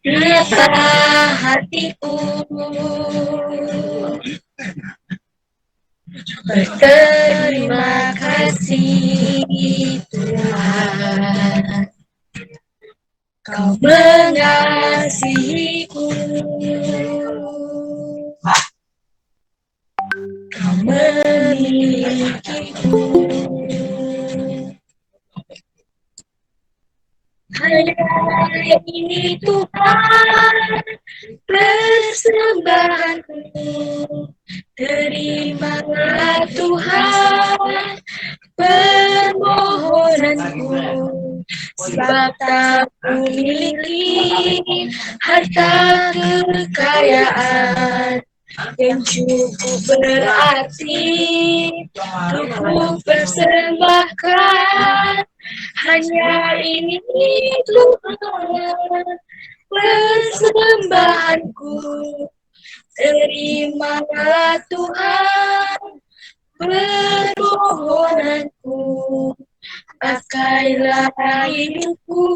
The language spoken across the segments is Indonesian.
Kenapa hatiku berterima kasih Tuhan, Kau mengasihiku, Kau memilikiku. Hanya ini Tuhan persembahanku, terimalah Tuhan permohonanku, sebab tak memiliki harta kekayaan yang cukup berarti untuk persembahkan. Hanya ini Tuhan persembahanku, terimalah Tuhan permohonanku, pakailah hidupku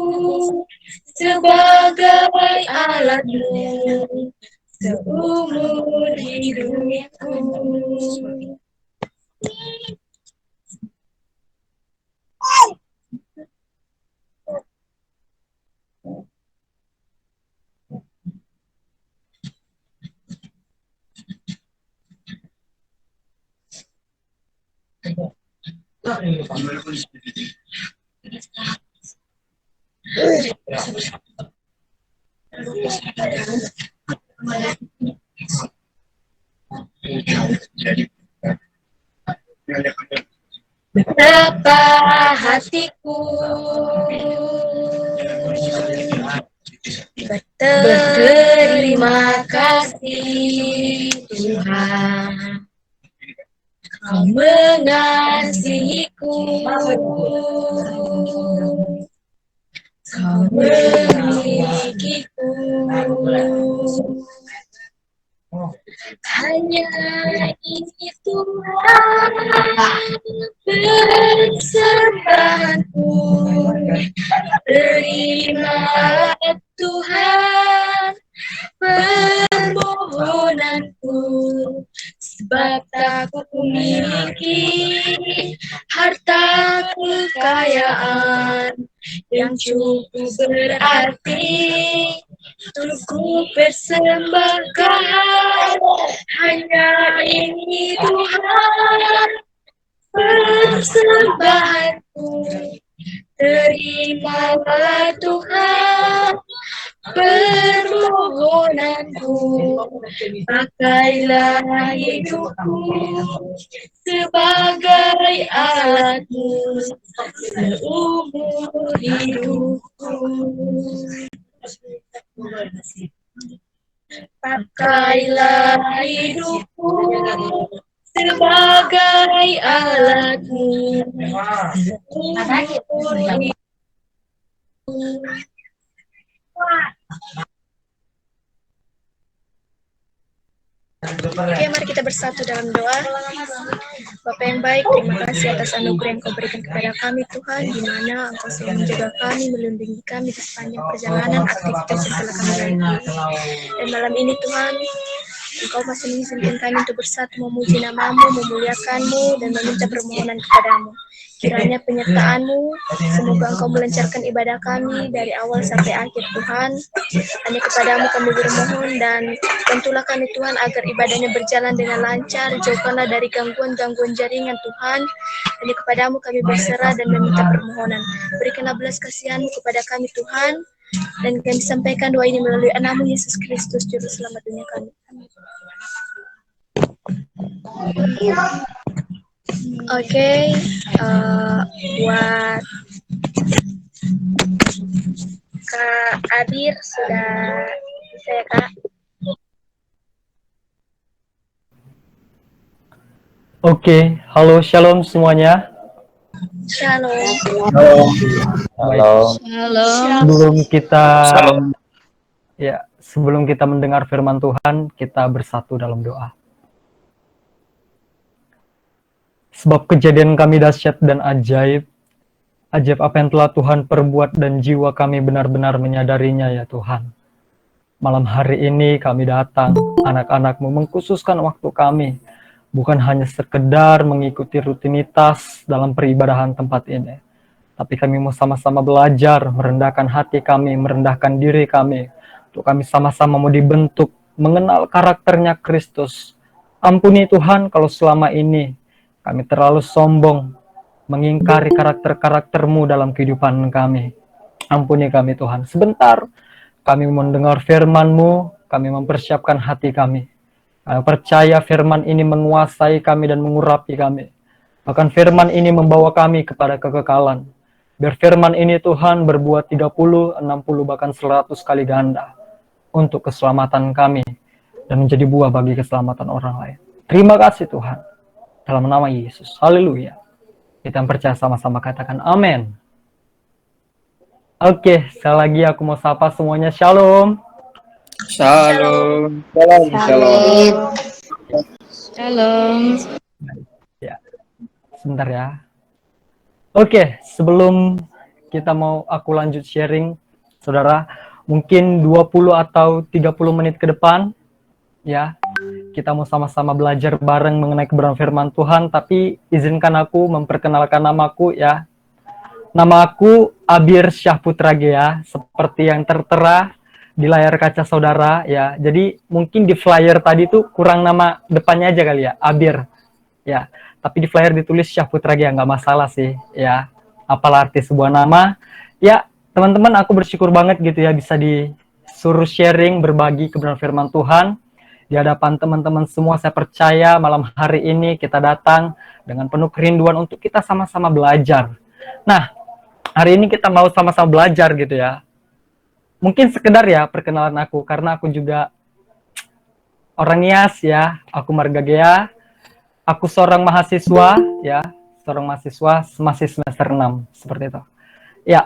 sebagai alatmu seumur hidupku. Betapa hatiku berterima kasih Tuhan, Kau mengasihiku, Kau memilikiku. Hanya ini Tuhan persembahanku, terima Tuhan permohonanku, sebab tak kumiliki harta kekayaan yang cukup berarti untuk ku persembahkan. Hanya ini Tuhan persembahanku, terimalah Tuhan permohonanku, pakailah hidupku sebagai alatmu seumur hidupku. Pakailah hidupku sebagai alatmu seumur hidupku. Oke, mari kita bersatu dalam doa. Bapa yang baik, terima kasih atas anugerah yang Kau berikan kepada kami Tuhan, di mana Engkau selalu menjaga kami, melindungi kami di sepanjang perjalanan aktivitas yang telah kami lalui. Dan malam ini Tuhan, Engkau masih mengizinkan kami untuk bersatu memuji nama-Mu, memuliakan-Mu, dan meminta permohonan kepada-Mu. Kiranya penyertaan-Mu, semoga Engkau melancarkan ibadah kami dari awal sampai akhir Tuhan. Hanya kepada-Mu kami bermohon, dan bantulah kami Tuhan agar ibadahnya berjalan dengan lancar, jauhkanlah dari gangguan-gangguan jaringan Tuhan. Hanya kepada-Mu kami berserah dan meminta permohonan. Berikanlah belas kasihan-Mu kepada kami Tuhan, dan kami sampaikan doa ini melalui Anakmu Yesus Kristus, Juru Selamat dunia kami. Oke, buat Kak Adir sudah bisa ya Kak? Oke, halo shalom semuanya. Shalom. Baik, Shalom. sebelum kita mendengar firman Tuhan, kita bersatu dalam doa. Sebab kejadian kami dahsyat dan ajaib apa yang telah Tuhan perbuat dan jiwa kami benar-benar menyadarinya ya Tuhan. Malam hari ini kami datang, anak-anak-Mu mengkhususkan waktu kami, bukan hanya sekedar mengikuti rutinitas dalam peribadahan tempat ini, tapi kami mau sama-sama belajar, merendahkan hati kami, merendahkan diri kami, untuk kami sama-sama mau dibentuk, mengenal karakternya Kristus. Ampuni Tuhan kalau selama ini kami terlalu sombong, mengingkari karakter-karakter-Mu dalam kehidupan kami. Ampuni kami Tuhan. Sebentar kami mendengar firman-Mu, kami mempersiapkan hati kami. Kami percaya firman ini menguasai kami dan mengurapi kami. Bahkan firman ini membawa kami kepada kekekalan. Biar firman ini Tuhan berbuat 30, 60, bahkan 100 kali ganda untuk keselamatan kami dan menjadi buah bagi keselamatan orang lain. Terima kasih Tuhan. Dalam nama Yesus. Haleluya. Kita percaya sama-sama katakan amin. Oke, sekali lagi aku mau sapa semuanya. Shalom. Shalom. Ya, sebentar ya. Oke, sebelum aku lanjut sharing, saudara, mungkin 20 atau 30 menit ke depan, ya, kita mau sama-sama belajar bareng mengenai kebenaran firman Tuhan, tapi izinkan aku memperkenalkan namaku, ya. Nama aku Abir Syahputra Gea, seperti yang tertera di layar kaca saudara, ya. Jadi mungkin di flyer tadi tuh kurang nama depannya aja kali ya, Abir, ya. Tapi di flyer ditulis Syahputra Gea, nggak masalah sih, ya. Apalah arti sebuah nama, ya. Teman-teman, aku bersyukur banget gitu ya bisa disuruh sharing, berbagi kebenaran firman Tuhan di hadapan teman-teman semua. Saya percaya malam hari ini kita datang dengan penuh kerinduan untuk kita sama-sama belajar. Nah, hari ini kita mau sama-sama belajar gitu ya. Mungkin sekedar ya perkenalan aku, karena aku juga orang Nias ya, aku Marga Gea. Aku seorang mahasiswa ya, masih semester 6, seperti itu. Ya,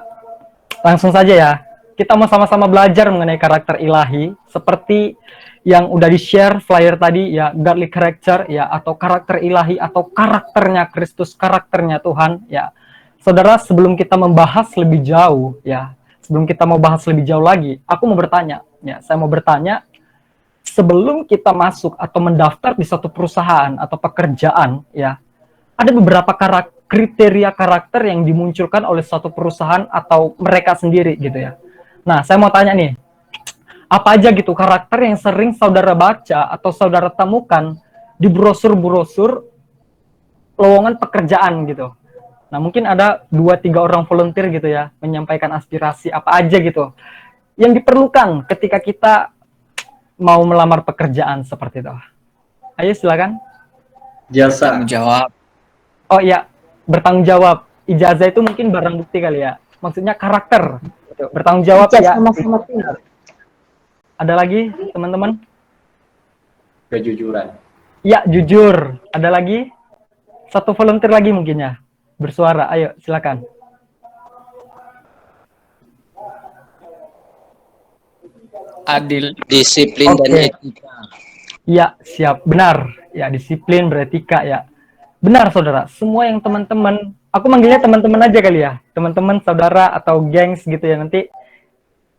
langsung saja ya. Kita mau sama-sama belajar mengenai karakter ilahi, seperti yang udah di-share flyer tadi ya, godly character ya, atau karakter ilahi, atau karakternya Kristus, karakternya Tuhan ya. Saudara, sebelum kita membahas lebih jauh ya, sebelum kita mau bahas lebih jauh lagi, aku mau bertanya ya, saya mau bertanya, sebelum kita masuk atau mendaftar di suatu perusahaan atau pekerjaan ya, ada beberapa kriteria karakter yang dimunculkan oleh suatu perusahaan atau mereka sendiri gitu ya. Nah, saya mau tanya nih, apa aja gitu karakter yang sering saudara baca atau saudara temukan di brosur-brosur lowongan pekerjaan gitu. Nah, mungkin ada 2-3 orang volunteer gitu ya, menyampaikan aspirasi apa aja gitu yang diperlukan ketika kita mau melamar pekerjaan seperti itu. Ayo silakan. Jasa menjawab. Oh iya, bertanggung jawab. Ijazah itu mungkin barang bukti kali ya. Maksudnya karakter. Gitu. Bertanggung jawab ya. Ada lagi teman-teman? Kejujuran. Ya, jujur. Ada lagi? Satu volunteer lagi mungkin ya. Bersuara. Ayo, silakan. Adil, disiplin, dan etika. Ya, siap. Benar. Ya, disiplin, beretika ya. Benar, saudara. Semua yang teman-teman, aku manggilnya teman-teman aja kali ya. Teman-teman, saudara, atau gengs gitu ya. Nanti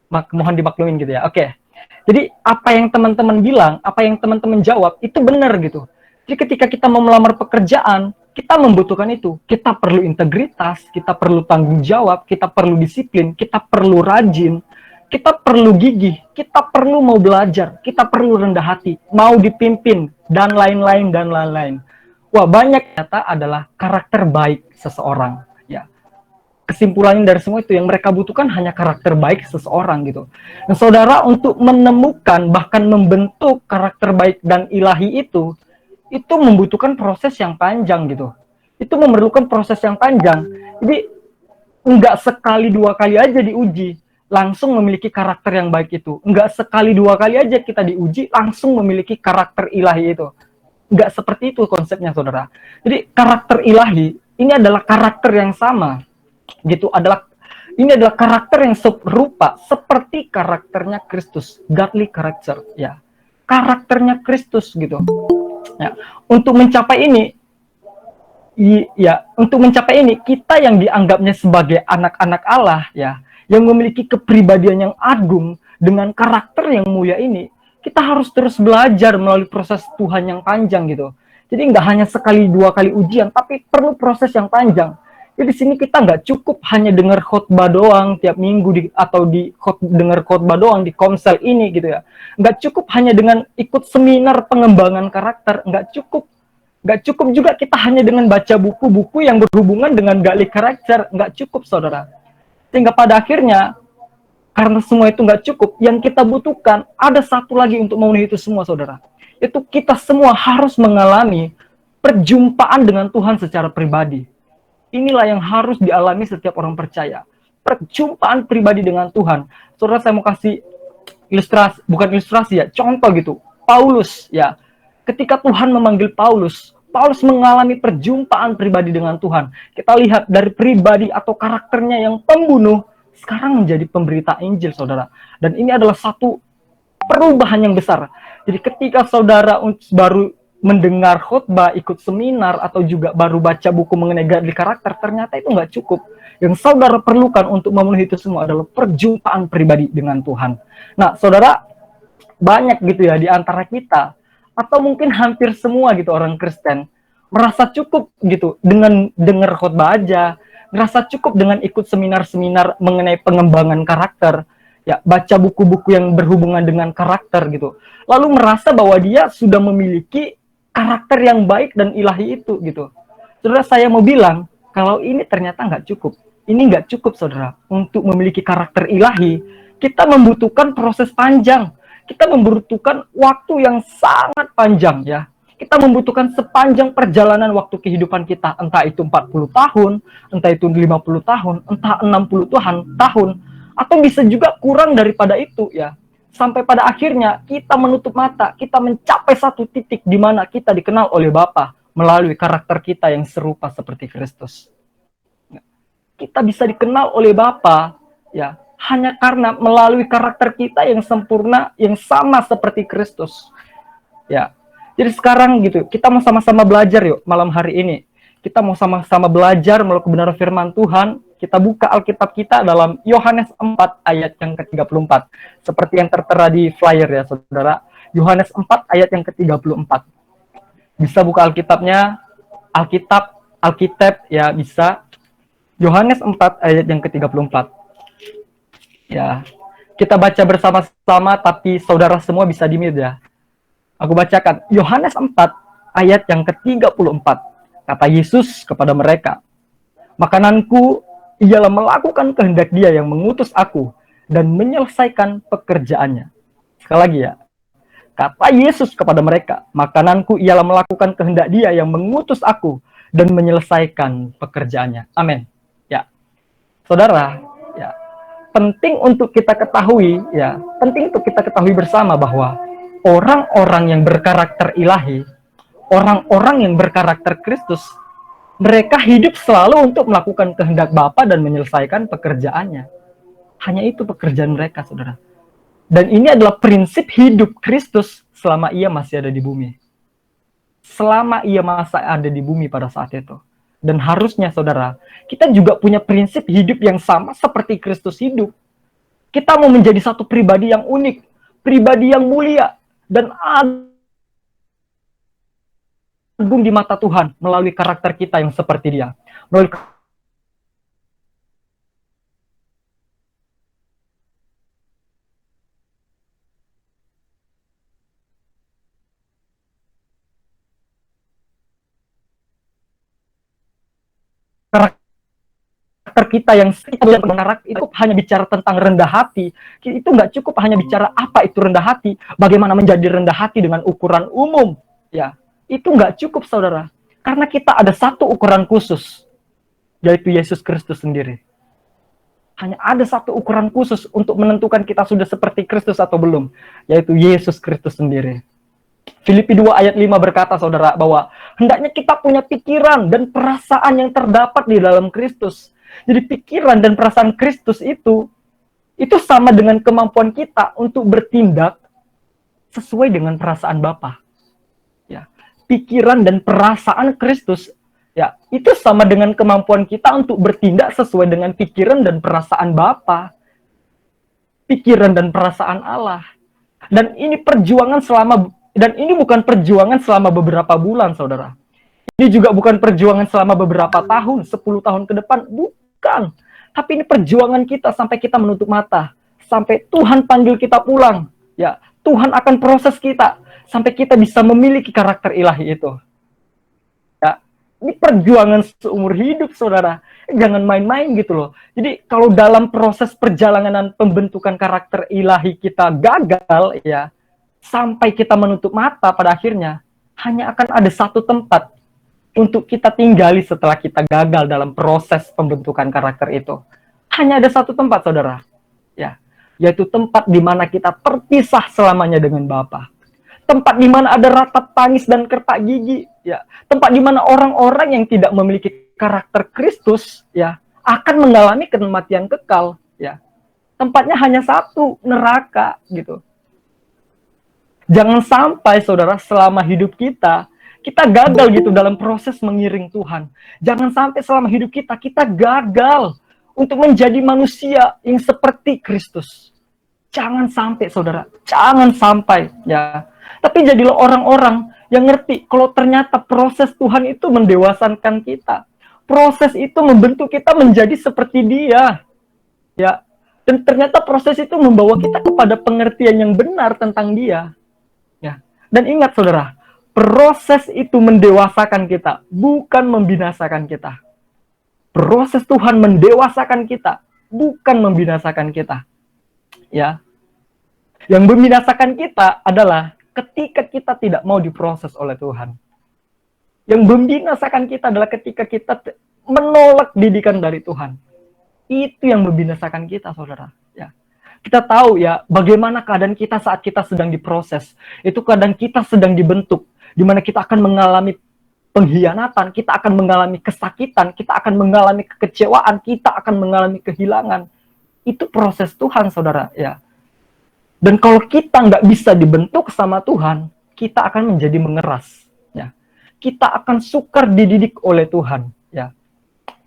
mohon dimaklumin gitu ya. Oke. Jadi, apa yang teman-teman bilang, apa yang teman-teman jawab, itu benar gitu. Jadi, ketika kita mau melamar pekerjaan, kita membutuhkan itu. Kita perlu integritas, kita perlu tanggung jawab, kita perlu disiplin, kita perlu rajin, kita perlu gigih, kita perlu mau belajar, kita perlu rendah hati, mau dipimpin, dan lain-lain, dan lain-lain. Wah, banyak ternyata adalah karakter baik seseorang. Ya, kesimpulannya dari semua itu yang mereka butuhkan hanya karakter baik seseorang gitu. Nah, saudara, untuk menemukan bahkan membentuk karakter baik dan ilahi itu membutuhkan proses yang panjang gitu. Itu memerlukan proses yang panjang. Jadi enggak sekali 2 kali aja diuji langsung memiliki karakter yang baik itu. Enggak sekali 2 kali aja kita diuji langsung memiliki karakter ilahi itu. Enggak seperti itu konsepnya, saudara. Jadi karakter ilahi ini adalah karakter yang sama. Gitu ini adalah karakter yang serupa seperti karakternya Kristus, godly character, ya. Karakternya Kristus gitu. Ya, untuk mencapai ini kita yang dianggapnya sebagai anak-anak Allah ya, yang memiliki kepribadian yang agung dengan karakter yang mulia ini, kita harus terus belajar melalui proses Tuhan yang panjang gitu. Jadi nggak hanya sekali dua kali ujian, tapi perlu proses yang panjang. Jadi di sini kita nggak cukup hanya dengar khotbah doang tiap minggu dengar khotbah doang di komsel ini gitu ya. Nggak cukup hanya dengan ikut seminar pengembangan karakter, nggak cukup juga kita hanya dengan baca buku-buku yang berhubungan dengan godly karakter, nggak cukup saudara. Sehingga pada akhirnya karena semua itu nggak cukup, yang kita butuhkan ada satu lagi untuk memenuhi itu semua saudara. Itu kita semua harus mengalami perjumpaan dengan Tuhan secara pribadi. Inilah yang harus dialami setiap orang percaya. Perjumpaan pribadi dengan Tuhan. Saudara, saya mau kasih ilustrasi ya, contoh gitu. Paulus ya, ketika Tuhan memanggil Paulus mengalami perjumpaan pribadi dengan Tuhan. Kita lihat dari pribadi atau karakternya yang pembunuh, sekarang menjadi pemberita Injil, saudara. Dan ini adalah satu perubahan yang besar. Jadi ketika saudara baru mendengar khotbah, ikut seminar, atau juga baru baca buku mengenai godly karakter, ternyata itu nggak cukup. Yang saudara perlukan untuk memenuhi itu semua adalah perjumpaan pribadi dengan Tuhan. Nah, saudara, banyak gitu ya di antara kita, atau mungkin hampir semua gitu orang Kristen, merasa cukup gitu dengan dengar khotbah aja, merasa cukup dengan ikut seminar-seminar mengenai pengembangan karakter, ya, baca buku-buku yang berhubungan dengan karakter gitu. Lalu merasa bahwa dia sudah memiliki karakter yang baik dan ilahi itu gitu. Saudara, saya mau bilang kalau ini ternyata nggak cukup. Ini nggak cukup saudara. Untuk memiliki karakter ilahi, kita membutuhkan proses panjang. Kita membutuhkan waktu yang sangat panjang ya. Kita membutuhkan sepanjang perjalanan waktu kehidupan kita, entah itu 40 tahun, entah itu 50 tahun, entah 60 tahun, atau bisa juga kurang daripada itu ya. Sampai pada akhirnya kita menutup mata, kita mencapai satu titik di mana kita dikenal oleh Bapa melalui karakter kita yang serupa seperti Kristus. Kita bisa dikenal oleh Bapa ya, hanya karena melalui karakter kita yang sempurna, yang sama seperti Kristus. Ya. Jadi sekarang gitu, kita mau sama-sama belajar yuk malam hari ini. Kita mau sama-sama belajar melalui kebenaran firman Tuhan. Kita buka Alkitab kita dalam Yohanes 4 ayat yang ke-34. Seperti yang tertera di flyer ya saudara. Yohanes 4 ayat yang ke-34. Bisa buka Alkitabnya, Alkitab ya bisa. Yohanes 4 ayat yang ke-34. Ya, kita baca bersama-sama tapi saudara semua bisa di-mute ya. Aku bacakan Yohanes 4 ayat yang ke-34. Kata Yesus kepada mereka, "Makananku ialah melakukan kehendak Dia yang mengutus aku dan menyelesaikan pekerjaannya." Sekali lagi ya. Kata Yesus kepada mereka, "Makananku ialah melakukan kehendak Dia yang mengutus aku dan menyelesaikan pekerjaannya." Amin. Ya. Saudara, ya. Penting untuk kita ketahui bersama bahwa orang-orang yang berkarakter ilahi, orang-orang yang berkarakter Kristus, mereka hidup selalu untuk melakukan kehendak Bapa dan menyelesaikan pekerjaannya. Hanya itu pekerjaan mereka, saudara. Dan ini adalah prinsip hidup Kristus selama ia masih ada di bumi. Selama ia masih ada di bumi pada saat itu. Dan harusnya, saudara, kita juga punya prinsip hidup yang sama seperti Kristus hidup. Kita mau menjadi satu pribadi yang unik, pribadi yang mulia, dan agung di mata Tuhan melalui karakter kita yang seperti Dia. Melalui karakter kita yang karakter itu hanya bicara tentang rendah hati. Itu nggak cukup hanya bicara apa itu rendah hati, bagaimana menjadi rendah hati dengan ukuran umum. Ya, itu nggak cukup, saudara. Karena kita ada satu ukuran khusus, yaitu Yesus Kristus sendiri. Hanya ada satu ukuran khusus untuk menentukan kita sudah seperti Kristus atau belum, yaitu Yesus Kristus sendiri. Filipi 2 ayat 5 berkata, saudara, bahwa Hendaknya kita punya pikiran dan perasaan yang terdapat di dalam Kristus. Jadi pikiran dan perasaan Kristus itu sama dengan kemampuan kita untuk bertindak sesuai dengan perasaan Bapa. Ya, pikiran dan perasaan Kristus ya, itu sama dengan kemampuan kita untuk bertindak sesuai dengan pikiran dan perasaan Bapa. Pikiran dan perasaan Allah. Dan ini bukan perjuangan selama beberapa bulan, saudara. Ini juga bukan perjuangan selama beberapa tahun, 10 tahun ke depan, bukan. Tapi ini perjuangan kita sampai kita menutup mata, sampai Tuhan panggil kita pulang. Ya, Tuhan akan proses kita sampai kita bisa memiliki karakter ilahi itu. Ya, ini perjuangan seumur hidup, saudara. Jangan main-main gitu loh. Jadi kalau dalam proses perjalanan pembentukan karakter ilahi kita gagal, ya, sampai kita menutup mata pada akhirnya, hanya akan ada satu tempat untuk kita tinggali setelah kita gagal dalam proses pembentukan karakter itu. Hanya ada satu tempat, saudara. Ya, yaitu tempat di mana kita terpisah selamanya dengan Bapa. Tempat di mana ada ratap tangis dan kertak gigi, ya. Tempat di mana orang-orang yang tidak memiliki karakter Kristus, ya, akan mengalami kematian kekal, ya. Tempatnya hanya satu, neraka, gitu. Jangan sampai, saudara, selama hidup kita gagal gitu dalam proses mengiring Tuhan. Jangan sampai selama hidup kita gagal untuk menjadi manusia yang seperti Kristus. Jangan sampai, saudara. Jangan sampai, ya. Tapi jadilah orang-orang yang ngerti kalau ternyata proses Tuhan itu mendewasakan kita. Proses itu membentuk kita menjadi seperti Dia. Ya. Dan ternyata proses itu membawa kita kepada pengertian yang benar tentang Dia. Ya. Dan ingat, saudara, proses itu mendewasakan kita, bukan membinasakan kita. Proses Tuhan mendewasakan kita, bukan membinasakan kita. Ya. Yang membinasakan kita adalah ketika kita tidak mau diproses oleh Tuhan. Yang membinasakan kita adalah ketika kita menolak didikan dari Tuhan. Itu yang membinasakan kita, saudara. Ya. Kita tahu ya bagaimana keadaan kita saat kita sedang diproses. Itu keadaan kita sedang dibentuk, di mana kita akan mengalami pengkhianatan, kita akan mengalami kesakitan, kita akan mengalami kekecewaan, kita akan mengalami kehilangan. Itu proses Tuhan, saudara. Ya. Dan kalau kita nggak bisa dibentuk sama Tuhan, kita akan menjadi mengeras. Ya. Kita akan sukar dididik oleh Tuhan. Ya.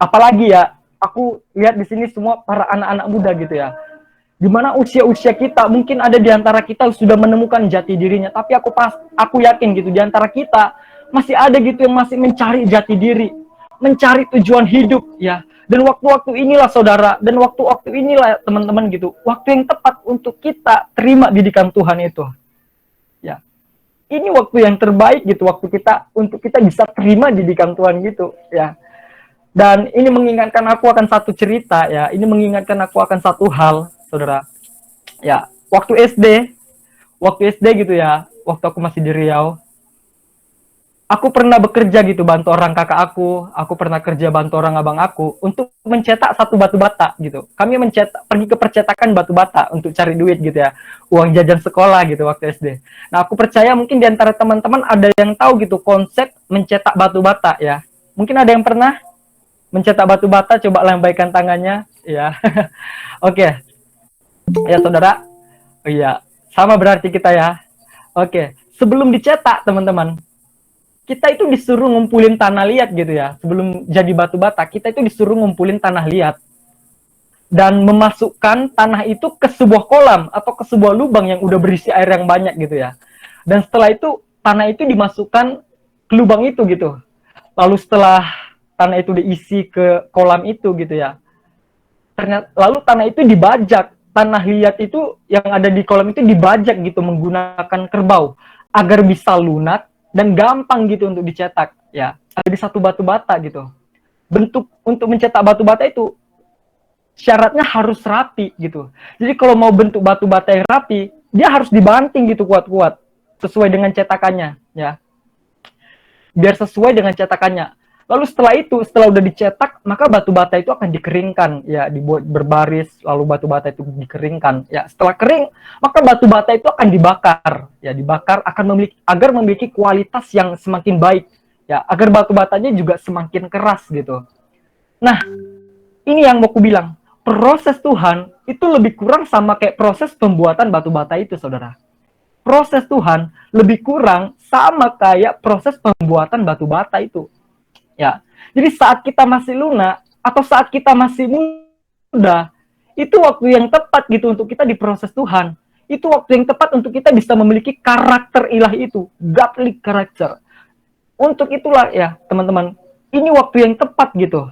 Apalagi ya, aku lihat di sini semua para anak-anak muda gitu ya. Dimana usia-usia kita, mungkin ada di antara kita sudah menemukan jati dirinya. Tapi aku yakin gitu, di antara kita masih ada gitu yang masih mencari jati diri. Mencari tujuan hidup ya. Dan waktu-waktu inilah, saudara, dan waktu-waktu inilah teman-teman gitu, waktu yang tepat untuk kita terima didikan Tuhan itu. Ya. Ini waktu yang terbaik gitu, waktu kita untuk kita bisa terima didikan Tuhan gitu, ya. Dan ini mengingatkan aku akan satu cerita ya, ini mengingatkan aku akan satu hal, saudara. Ya, waktu SD gitu ya, waktu aku masih di Riau, aku pernah bekerja gitu, bantu orang kakak aku pernah kerja bantu orang abang aku untuk mencetak satu batu bata gitu. Kami pergi ke percetakan batu bata untuk cari duit gitu ya, uang jajan sekolah gitu waktu SD. Nah, aku percaya mungkin di antara teman-teman ada yang tahu gitu konsep mencetak batu bata ya. Mungkin ada yang pernah mencetak batu bata, coba lambaikan tangannya ya. Oke. Ya, saudara. Iya, sama berarti kita ya. Oke, sebelum dicetak teman-teman, kita itu disuruh ngumpulin tanah liat gitu ya. Sebelum jadi batu bata, kita itu disuruh ngumpulin tanah liat. Dan memasukkan tanah itu ke sebuah kolam atau ke sebuah lubang yang udah berisi air yang banyak gitu ya. Dan setelah itu, tanah itu dimasukkan ke lubang itu gitu. Lalu setelah tanah itu diisi ke kolam itu gitu ya. Lalu tanah itu dibajak. Tanah liat itu yang ada di kolam itu dibajak gitu menggunakan kerbau. Agar bisa lunak dan gampang gitu untuk dicetak ya. Ada di satu batu bata gitu. Bentuk untuk mencetak batu bata itu syaratnya harus rapi gitu. Jadi kalau mau bentuk batu bata yang rapi, dia harus dibanting gitu kuat-kuat sesuai dengan cetakannya ya. Biar sesuai dengan cetakannya. Lalu setelah udah dicetak, maka batu bata itu akan dikeringkan ya, dibuat berbaris, lalu batu bata itu dikeringkan ya. Setelah kering, maka batu bata itu akan dibakar ya, dibakar agar memiliki kualitas yang semakin baik Ya, agar batu batanya juga semakin keras gitu. Nah, ini yang mau ku bilang, proses Tuhan itu lebih kurang sama kayak proses pembuatan batu bata itu, saudara. Proses Tuhan lebih kurang sama kayak proses pembuatan batu bata itu. Ya, jadi saat kita masih lunak atau saat kita masih muda, itu waktu yang tepat gitu untuk kita diproses Tuhan. Itu waktu yang tepat untuk kita bisa memiliki karakter ilahi itu, godly character. Untuk itulah ya teman-teman, ini waktu yang tepat gitu.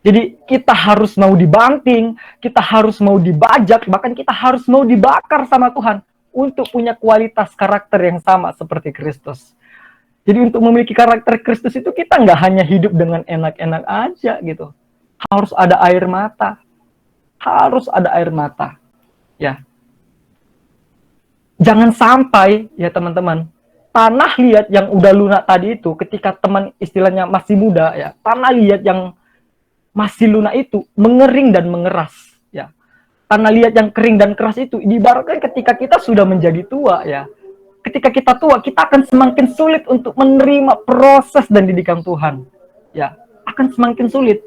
Jadi kita harus mau dibanting, kita harus mau dibajak, bahkan kita harus mau dibakar sama Tuhan untuk punya kualitas karakter yang sama seperti Kristus. Jadi untuk memiliki karakter Kristus itu kita nggak hanya hidup dengan enak-enak aja gitu. Harus ada air mata. Harus ada air mata. Ya. Jangan sampai ya teman-teman, tanah liat yang udah lunak tadi itu ketika teman istilahnya masih muda ya, tanah liat yang masih lunak itu mengering dan mengeras ya. Tanah liat yang kering dan keras itu diibaratkan ketika kita sudah menjadi tua ya. Ketika kita tua, kita akan semakin sulit untuk menerima proses dan didikan Tuhan. Ya, akan semakin sulit.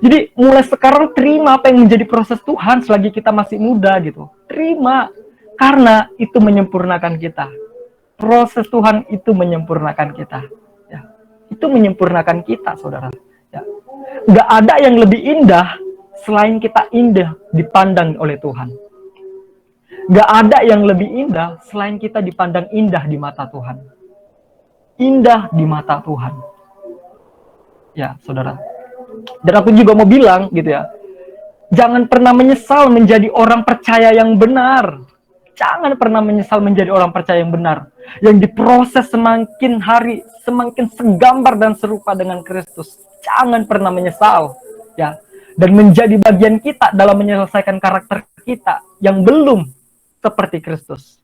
Jadi mulai sekarang terima apa yang menjadi proses Tuhan selagi kita masih muda gitu. Terima, karena itu menyempurnakan kita. Proses Tuhan itu menyempurnakan kita. Ya, itu menyempurnakan kita, saudara. Ya. Nggak ada yang lebih indah selain kita indah dipandang oleh Tuhan. Nggak ada yang lebih indah selain kita dipandang indah di mata Tuhan. Indah di mata Tuhan. Ya, saudara. Dan aku juga mau bilang gitu ya, jangan pernah menyesal menjadi orang percaya yang benar. Jangan pernah menyesal menjadi orang percaya yang benar. Yang diproses semakin hari, semakin segambar dan serupa dengan Kristus. Jangan pernah menyesal. Ya. Dan menjadi bagian kita dalam menyelesaikan karakter kita yang belum seperti Kristus.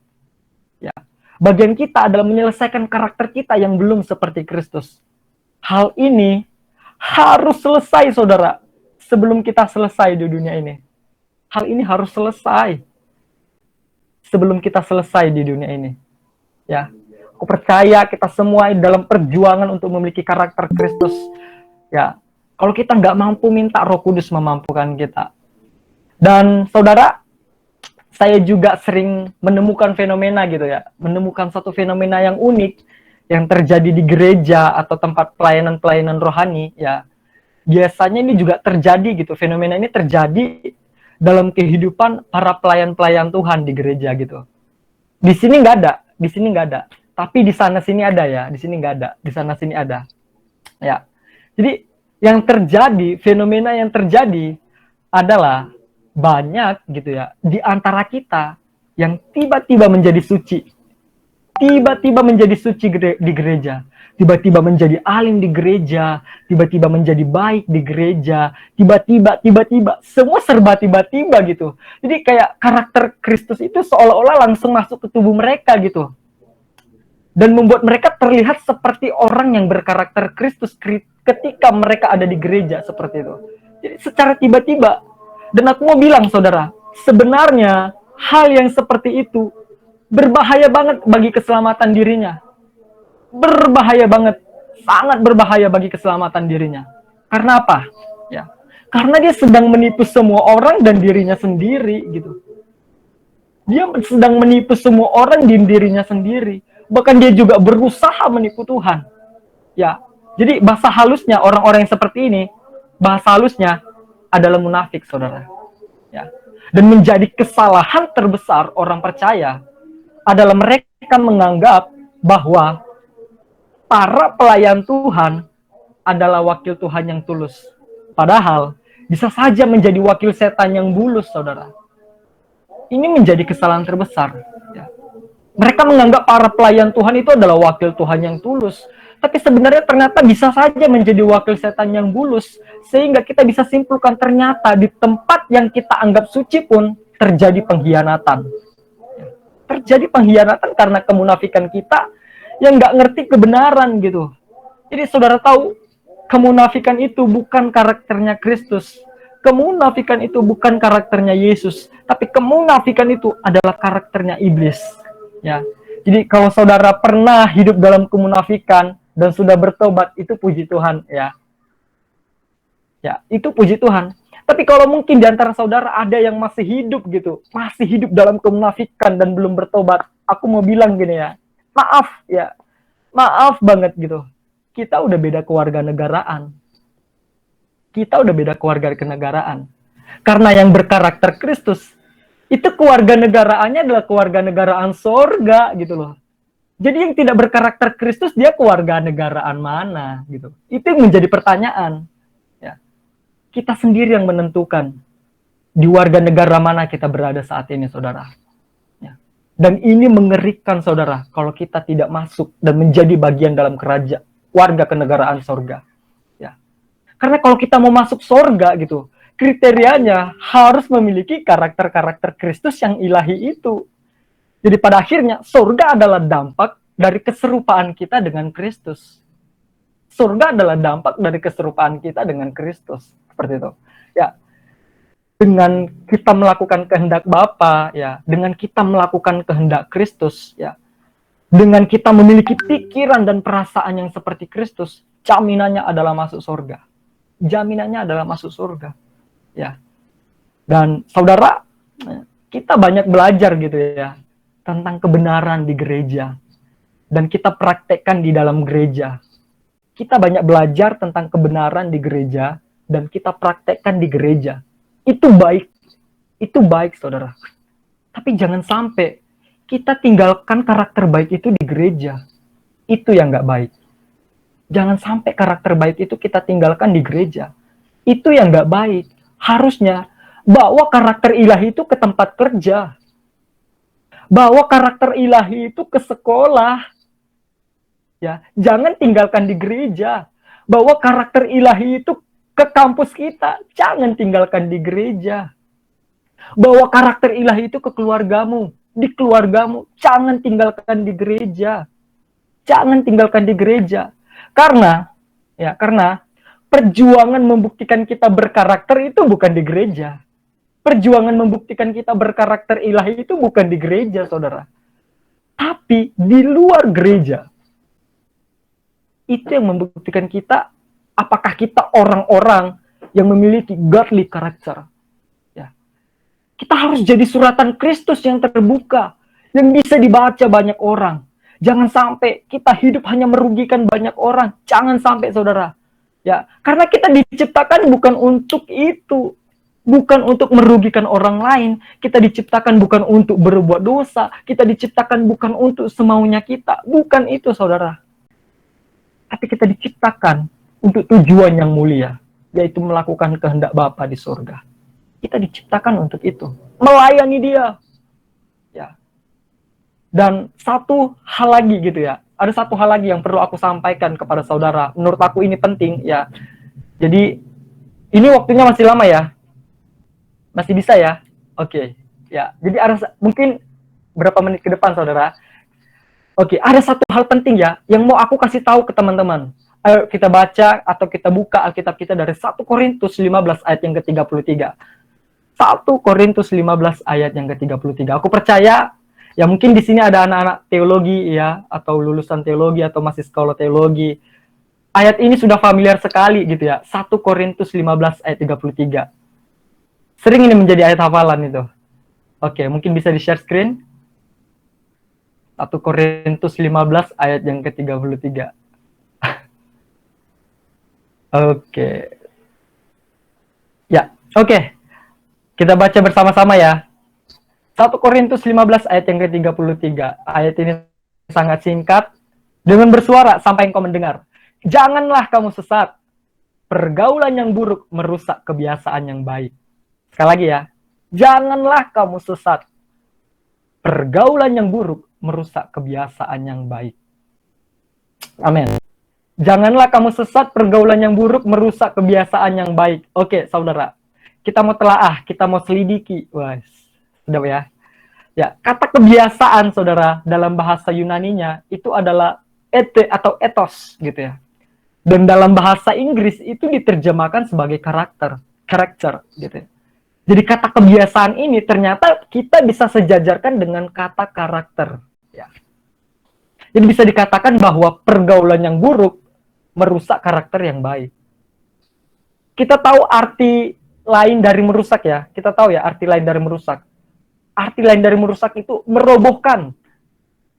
Ya. Bagian kita adalah menyelesaikan karakter kita yang belum seperti Kristus. Hal ini harus selesai, saudara, sebelum kita selesai di dunia ini. Hal ini harus selesai sebelum kita selesai di dunia ini. Ya, aku percaya kita semua dalam perjuangan untuk memiliki karakter Kristus. Ya, kalau kita nggak mampu, minta Roh Kudus memampukan kita. Dan saudara, saya juga sering menemukan fenomena gitu ya, menemukan satu fenomena yang unik yang terjadi di gereja atau tempat pelayanan-pelayanan rohani ya. Biasanya ini juga terjadi gitu, fenomena ini terjadi dalam kehidupan para pelayan-pelayan Tuhan di gereja gitu. Di sini nggak ada, di sini nggak ada, tapi di sana sini ada ya, di sini nggak ada, di sana sini ada. Ya, jadi yang terjadi, fenomena yang terjadi adalah banyak gitu ya di antara kita yang tiba-tiba menjadi suci. Tiba-tiba menjadi suci di gereja, tiba-tiba menjadi alim di gereja, tiba-tiba menjadi baik di gereja, tiba-tiba, semua serba tiba-tiba gitu. Jadi kayak karakter Kristus itu seolah-olah langsung masuk ke tubuh mereka gitu. Dan membuat mereka terlihat seperti orang yang berkarakter Kristus ketika mereka ada di gereja seperti itu. Jadi secara tiba-tiba, dan aku mau bilang saudara, sebenarnya hal yang seperti itu berbahaya banget bagi keselamatan dirinya. Berbahaya banget. Sangat berbahaya bagi keselamatan dirinya. Karena apa? Ya. Karena dia sedang menipu semua orang dan dirinya sendiri gitu. Dia sedang menipu semua orang dan dirinya sendiri. Bahkan dia juga berusaha menipu Tuhan. Ya. Jadi bahasa halusnya orang-orang yang seperti ini, bahasa halusnya adalah munafik, saudara. Ya. Dan menjadi kesalahan terbesar orang percaya adalah mereka menganggap bahwa para pelayan Tuhan adalah wakil Tuhan yang tulus. Padahal bisa saja menjadi wakil setan yang bulus, saudara. Ini menjadi kesalahan terbesar. Ya. Mereka menganggap para pelayan Tuhan itu adalah wakil Tuhan yang tulus. Tapi sebenarnya ternyata bisa saja menjadi wakil setan yang bulus. Sehingga kita bisa simpulkan ternyata di tempat yang kita anggap suci pun terjadi pengkhianatan. Terjadi pengkhianatan karena kemunafikan kita yang nggak ngerti kebenaran gitu. Jadi saudara tahu, kemunafikan itu bukan karakternya Kristus. Kemunafikan itu bukan karakternya Yesus. Tapi kemunafikan itu adalah karakternya iblis. Ya. Jadi kalau saudara pernah hidup dalam kemunafikan, dan sudah bertobat, itu puji Tuhan ya. Ya, itu puji Tuhan. Tapi kalau mungkin di antara saudara ada yang masih hidup gitu, masih hidup dalam kemunafikan dan belum bertobat, aku mau bilang gini ya, maaf ya, maaf banget gitu. Kita udah beda kewarganegaraan. Kita udah beda kewarganegaraan. Karena yang berkarakter Kristus, itu kewarganegaraannya adalah kewarganegaraan sorga gitu loh. Jadi yang tidak berkarakter Kristus, dia kewarganegaraan mana gitu. Itu yang menjadi pertanyaan. Kita sendiri yang menentukan di warga negara mana kita berada saat ini, saudara. Ya. Dan ini mengerikan, saudara, kalau kita tidak masuk dan menjadi bagian dalam kerajaan warga kenegaraan sorga. Ya. Karena kalau kita mau masuk sorga gitu, kriterianya harus memiliki karakter-karakter Kristus yang ilahi itu. Jadi pada akhirnya, sorga adalah dampak dari keserupaan kita dengan Kristus. Surga adalah dampak dari keserupaan kita dengan Kristus. Seperti itu. Ya. Dengan kita melakukan kehendak Bapa, ya, dengan kita melakukan kehendak Kristus, ya. Dengan kita memiliki pikiran dan perasaan yang seperti Kristus, jaminannya adalah masuk surga. Jaminannya adalah masuk surga. Ya. Dan saudara, kita banyak belajar gitu ya tentang kebenaran di gereja. Dan kita praktekkan di dalam gereja. Kita banyak belajar tentang kebenaran di gereja dan kita praktekkan di gereja. Itu baik saudara. Tapi jangan sampai kita tinggalkan karakter baik itu di gereja. Itu yang nggak baik. Jangan sampai karakter baik itu kita tinggalkan di gereja. Itu yang nggak baik. Harusnya bawa karakter ilahi itu ke tempat kerja. Bawa karakter ilahi itu ke sekolah. Ya, jangan tinggalkan di gereja. Bawa karakter ilahi itu ke kampus kita. Jangan tinggalkan di gereja. Bawa karakter ilahi itu ke keluargamu. Di keluargamu. Jangan tinggalkan di gereja. Jangan tinggalkan di gereja. Karena perjuangan membuktikan kita berkarakter itu bukan di gereja. Perjuangan membuktikan kita berkarakter ilahi itu bukan di gereja, saudara. Tapi di luar gereja. Itu yang membuktikan kita apakah kita orang-orang yang memiliki godly character. Ya. Kita harus jadi suratan Kristus yang terbuka, yang bisa dibaca banyak orang. Jangan sampai kita hidup hanya merugikan banyak orang. Jangan sampai, saudara. Ya, karena kita diciptakan bukan untuk itu. Bukan untuk merugikan orang lain. Kita diciptakan bukan untuk berbuat dosa. Kita diciptakan bukan untuk semaunya kita. Bukan itu, saudara. Tapi kita diciptakan untuk tujuan yang mulia, yaitu melakukan kehendak Bapa di surga. Kita diciptakan untuk itu, melayani Dia. Ya. Dan satu hal lagi gitu ya, ada satu hal lagi yang perlu aku sampaikan kepada saudara. Menurut aku ini penting ya. Jadi ini waktunya masih lama ya, masih bisa ya. Oke. Ya. Jadi ada mungkin berapa menit ke depan, saudara. Oke, ada satu hal penting ya, yang mau aku kasih tahu ke teman-teman. Ayo kita baca atau kita buka Alkitab kita dari 1 Korintus 15 ayat yang ke-33. 1 Korintus 15 ayat yang ke-33. Aku percaya, ya mungkin di sini ada anak-anak teologi ya, atau lulusan teologi atau masih sekolah teologi. Ayat ini sudah familiar sekali gitu ya, 1 Korintus 15 ayat 33. Sering ini menjadi ayat hafalan itu. Oke, mungkin bisa di-share screen. 1 Korintus 15 ayat yang ke-33. Oke. Ya, oke. Kita baca bersama-sama ya. 1 Korintus 15 ayat yang ke-33. Ayat ini sangat singkat. Dengan bersuara sampai engkau mendengar. Janganlah kamu sesat. Pergaulan yang buruk merusak kebiasaan yang baik. Sekali lagi ya. Janganlah kamu sesat. Pergaulan yang buruk merusak kebiasaan yang baik. Amin. Janganlah kamu sesat, pergaulan yang buruk merusak kebiasaan yang baik. Oke, saudara. Kita mau telaah, kita mau selidiki. Wah, sudah ya. Ya, kata kebiasaan, saudara, dalam bahasa Yunaninya itu adalah ete atau ethos gitu ya. Dan dalam bahasa Inggris itu diterjemahkan sebagai karakter gitu ya. Jadi kata kebiasaan ini ternyata kita bisa sejajarkan dengan kata karakter. Ya. Jadi bisa dikatakan bahwa pergaulan yang buruk merusak karakter yang baik. Kita tahu arti lain dari merusak ya. Kita tahu ya arti lain dari merusak. Arti lain dari merusak itu merobohkan,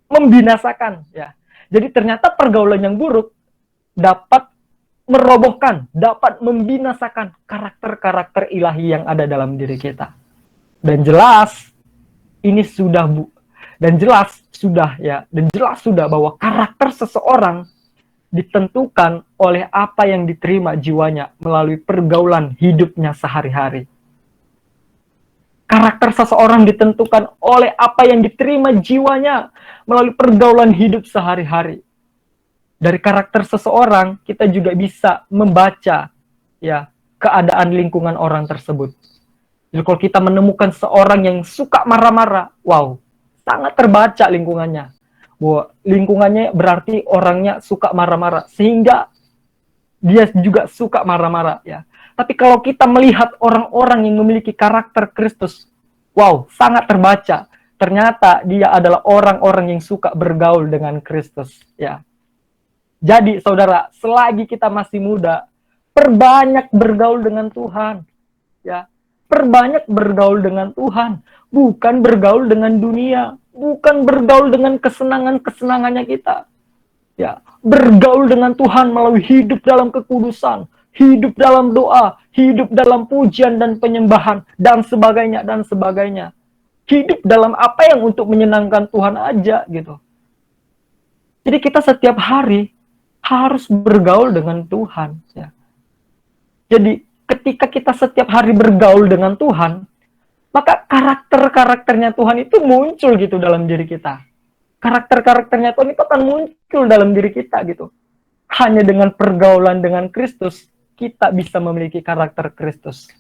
membinasakan ya. Jadi ternyata pergaulan yang buruk dapat merobohkan, dapat membinasakan karakter-karakter ilahi yang ada dalam diri kita. Dan jelas ini sudah dan jelas sudah bahwa karakter seseorang ditentukan oleh apa yang diterima jiwanya melalui pergaulan hidupnya sehari-hari. Karakter seseorang ditentukan oleh apa yang diterima jiwanya melalui pergaulan hidup sehari-hari. Dari karakter seseorang kita juga bisa membaca ya keadaan lingkungan orang tersebut. Jadi kalau kita menemukan seorang yang suka marah-marah, wow, sangat terbaca lingkungannya. Bahwa lingkungannya berarti orangnya suka marah-marah sehingga dia juga suka marah-marah ya. Tapi kalau kita melihat orang-orang yang memiliki karakter Kristus, wow, sangat terbaca. Ternyata dia adalah orang-orang yang suka bergaul dengan Kristus ya. Jadi saudara, selagi kita masih muda, perbanyak bergaul dengan Tuhan ya. Perbanyak bergaul dengan Tuhan, bukan bergaul dengan dunia, bukan bergaul dengan kesenangan-kesenangannya kita. Ya, bergaul dengan Tuhan melalui hidup dalam kekudusan, hidup dalam doa, hidup dalam pujian dan penyembahan dan sebagainya. Hidup dalam apa yang untuk menyenangkan Tuhan aja gitu. Jadi kita setiap hari harus bergaul dengan Tuhan ya. Jadi ketika kita setiap hari bergaul dengan Tuhan, maka karakter-karakternya Tuhan itu muncul gitu dalam diri kita. Karakter-karakternya Tuhan itu akan muncul dalam diri kita gitu. Hanya dengan pergaulan dengan Kristus, kita bisa memiliki karakter Kristus.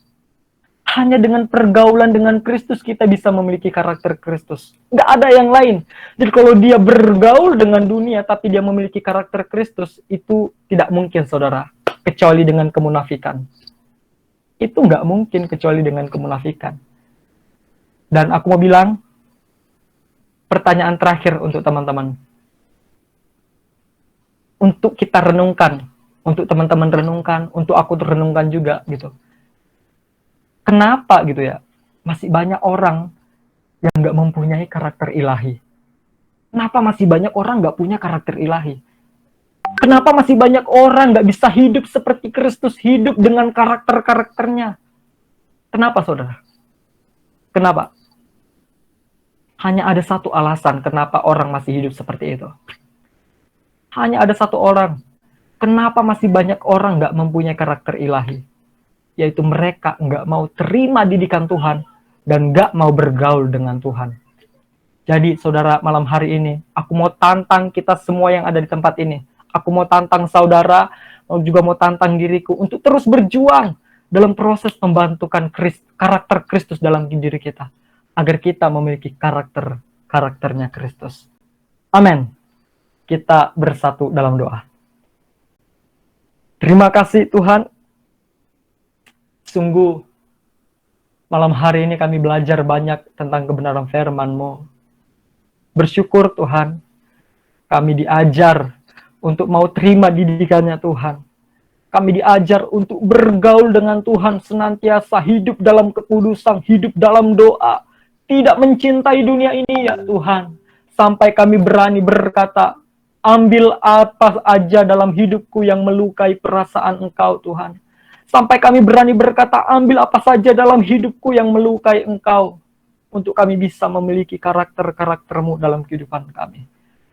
Hanya dengan pergaulan dengan Kristus, kita bisa memiliki karakter Kristus. Nggak ada yang lain. Jadi kalau dia bergaul dengan dunia, tapi dia memiliki karakter Kristus, itu tidak mungkin, saudara. Kecuali dengan kemunafikan. Itu nggak mungkin kecuali dengan kemunafikan. Dan aku mau bilang, pertanyaan terakhir untuk teman-teman. Untuk kita renungkan, untuk teman-teman renungkan, untuk aku renungkan juga gitu. Kenapa gitu ya, masih banyak orang yang nggak mempunyai karakter ilahi? Kenapa masih banyak orang nggak punya karakter ilahi? Kenapa masih banyak orang nggak bisa hidup seperti Kristus, hidup dengan karakter-karakternya? Kenapa, saudara? Kenapa? Hanya ada satu alasan kenapa orang masih hidup seperti itu. Hanya ada satu orang. Kenapa masih banyak orang nggak mempunyai karakter ilahi? Yaitu mereka nggak mau terima didikan Tuhan dan nggak mau bergaul dengan Tuhan. Jadi, saudara, malam hari ini, aku mau tantang kita semua yang ada di tempat ini. Aku mau tantang saudara, juga mau tantang diriku untuk terus berjuang dalam proses pembentukan karakter Kristus dalam diri kita. Agar kita memiliki karakternya Kristus. Amin. Kita bersatu dalam doa. Terima kasih Tuhan. Sungguh, malam hari ini kami belajar banyak tentang kebenaran firman-Mu. Bersyukur Tuhan, kami diajar untuk mau terima didikannya Tuhan. Kami diajar untuk bergaul dengan Tuhan, senantiasa hidup dalam kekudusan, hidup dalam doa. Tidak mencintai dunia ini ya Tuhan. Sampai kami berani berkata, ambil apa aja dalam hidupku yang melukai perasaan Engkau Tuhan. Sampai kami berani berkata, ambil apa saja dalam hidupku yang melukai Engkau. Untuk kami bisa memiliki karakter-karakter-Mu dalam kehidupan kami.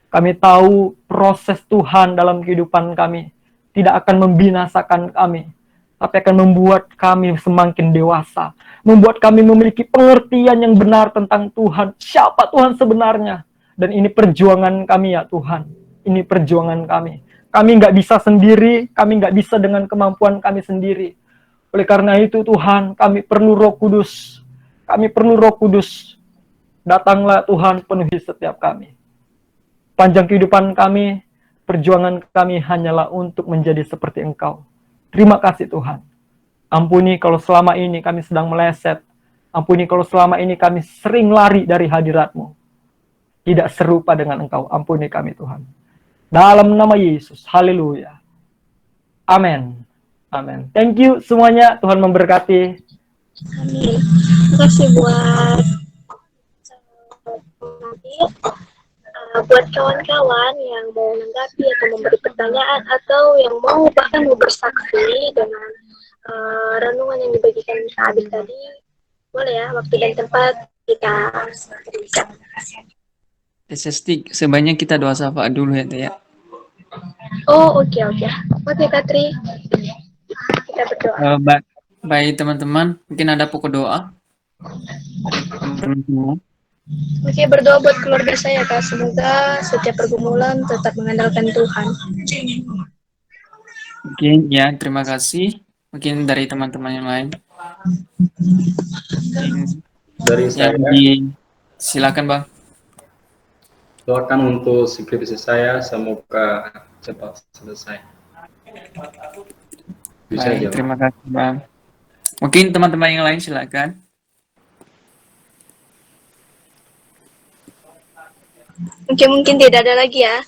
Kami tahu proses Tuhan dalam kehidupan kami tidak akan membinasakan kami, tapi akan membuat kami semakin dewasa, membuat kami memiliki pengertian yang benar tentang Tuhan, siapa Tuhan sebenarnya. Dan ini perjuangan kami ya Tuhan, ini perjuangan kami. Kami nggak bisa sendiri, kami nggak bisa dengan kemampuan kami sendiri. Oleh karena itu Tuhan, kami perlu Roh Kudus, kami perlu Roh Kudus. Datanglah Tuhan, penuhi setiap kami. Panjang kehidupan kami, perjuangan kami hanyalah untuk menjadi seperti Engkau. Terima kasih Tuhan. Ampuni kalau selama ini kami sedang meleset. Ampuni kalau selama ini kami sering lari dari hadirat-Mu. Tidak serupa dengan Engkau. Ampuni kami Tuhan. Dalam nama Yesus. Haleluya. Amin. Amin. Thank you semuanya. Tuhan memberkati. Amin. Terima kasih buat nanti. Buat kawan-kawan yang mau menanggapi atau memberi pertanyaan atau yang mau bahkan mau bersaksi dengan renungan yang dibagikan Kak Abil tadi, boleh ya, waktu dan tempat kita berikan. Tesestik, sebanyak kita doa syafaat dulu ya, Teh ya. Oh, oke. Oke, Katri. Kita berdoa. Baik teman-teman, mungkin ada pokok doa dari teman-teman semua. Oke, berdoa buat keluarga saya, Kak. Semoga setiap pergumulan tetap mengandalkan Tuhan. Mungkin ya, terima kasih. Mungkin dari teman-teman yang lain. Dari saya, Silakan Bang. doakan untuk skripsi saya semoga cepat selesai. Bisa Baik, jawab. terima kasih Bang. Mungkin teman-teman yang lain silakan. Mungkin tidak ada lagi ya.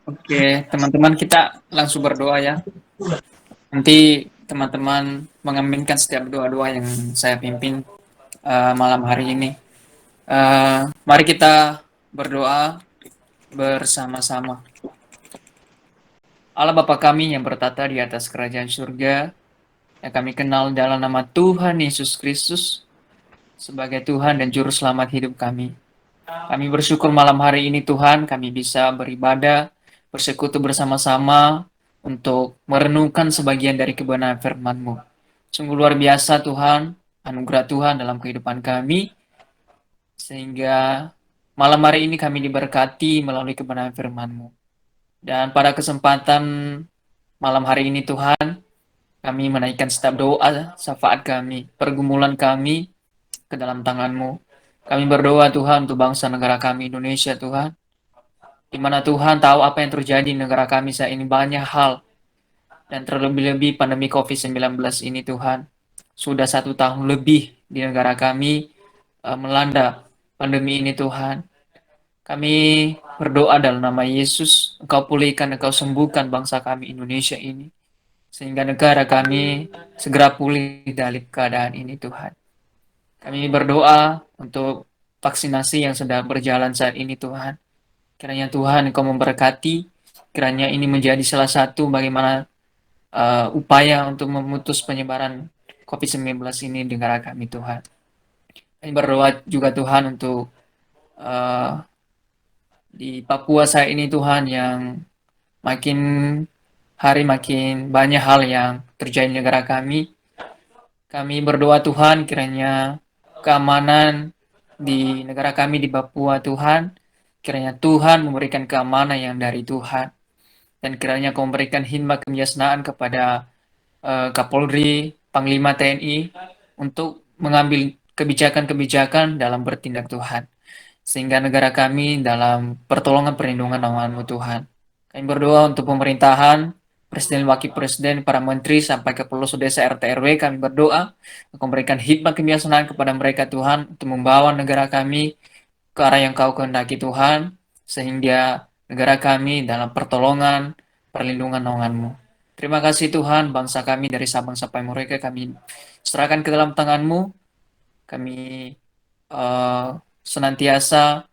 Oke, teman-teman kita langsung berdoa ya. Nanti teman-teman mengaminkan setiap doa-doa yang saya pimpin malam hari ini. Mari kita berdoa bersama-sama. Allah Bapa kami yang bertata di atas kerajaan surga, yang kami kenal dalam nama Tuhan Yesus Kristus sebagai Tuhan dan Juru Selamat hidup kami. Kami bersyukur malam hari ini Tuhan, kami bisa beribadah, bersekutu bersama-sama untuk merenungkan sebagian dari kebenaran firman-Mu. Sungguh luar biasa Tuhan, anugerah Tuhan dalam kehidupan kami, sehingga malam hari ini kami diberkati melalui kebenaran firman-Mu. Dan pada kesempatan malam hari ini Tuhan, kami menaikkan setiap doa, syafaat kami, pergumulan kami ke dalam tangan-Mu. Kami berdoa Tuhan untuk bangsa negara kami Indonesia Tuhan. Di mana Tuhan tahu apa yang terjadi di negara kami saat ini, banyak hal. Dan terlebih-lebih pandemi COVID-19 ini Tuhan. Sudah 1 tahun lebih di negara kami melanda pandemi ini Tuhan. Kami berdoa dalam nama Yesus, Engkau pulihkan, Engkau sembuhkan bangsa kami Indonesia ini. Sehingga negara kami segera pulih dari keadaan ini Tuhan. Kami berdoa untuk vaksinasi yang sedang berjalan saat ini Tuhan. Kiranya Tuhan Engkau memberkati, kiranya ini menjadi salah satu bagaimana upaya untuk memutus penyebaran COVID-19 ini di negara kami Tuhan. Kami berdoa juga Tuhan untuk di Papua saat ini Tuhan yang makin hari makin banyak hal yang terjadi di negara kami. Kami berdoa Tuhan kiranya keamanan di negara kami di Papua Tuhan, kiranya Tuhan memberikan keamanan yang dari Tuhan. Dan kiranya Kau memberikan hikmat kebijaksanaan kepada Kapolri, Panglima TNI untuk mengambil kebijakan-kebijakan dalam bertindak Tuhan. Sehingga negara kami dalam pertolongan perlindungan nama-Mu Tuhan. Kami berdoa untuk pemerintahan, Presiden, Wakil Presiden, para menteri, sampai ke pelosok desa RT RW, kami berdoa untuk memberikan hikmat kebijaksanaan kepada mereka Tuhan, untuk membawa negara kami ke arah yang Kau kehendaki Tuhan, sehingga negara kami dalam pertolongan, perlindungan naungan-Mu. Terima kasih Tuhan, bangsa kami dari Sabang sampai Merauke kami serahkan ke dalam tangan-Mu. Kami senantiasa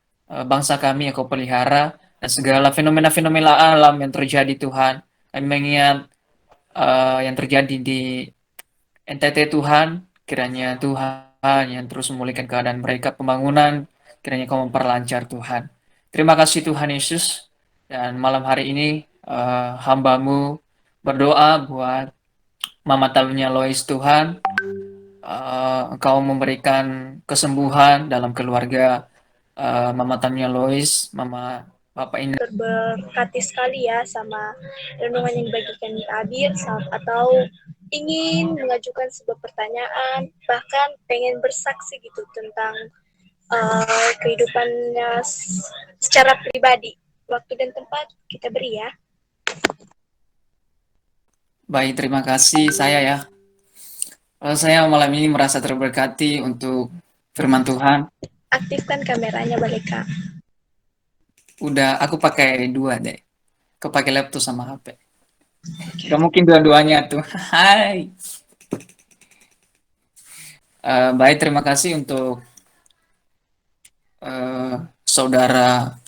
bangsa kami yang Kau pelihara, dan segala fenomena-fenomena alam yang terjadi Tuhan. Kami mengingat yang terjadi di NTT Tuhan, kiranya Tuhan yang terus memulihkan keadaan mereka, pembangunan, kiranya Kau memperlancar Tuhan. Terima kasih Tuhan Yesus, dan malam hari ini hamba-Mu berdoa buat Mama Talunya Lois Tuhan, Engkau memberikan kesembuhan dalam keluarga Mama Talunya Lois, Mama Bapak ini. Berkati sekali ya sama renungan yang dibagikan Kak Abir, atau ingin mengajukan sebuah pertanyaan, bahkan pengen bersaksi gitu tentang kehidupannya secara pribadi. Waktu dan tempat kita beri ya. Baik, terima kasih saya saya malam ini merasa terberkati untuk firman Tuhan. Aktifkan kameranya balik Kak. Udah, aku pakai dua deh. Aku pakai laptop sama HP. Gak mungkin dua-duanya tuh. Hai. Baik, terima kasih untuk saudara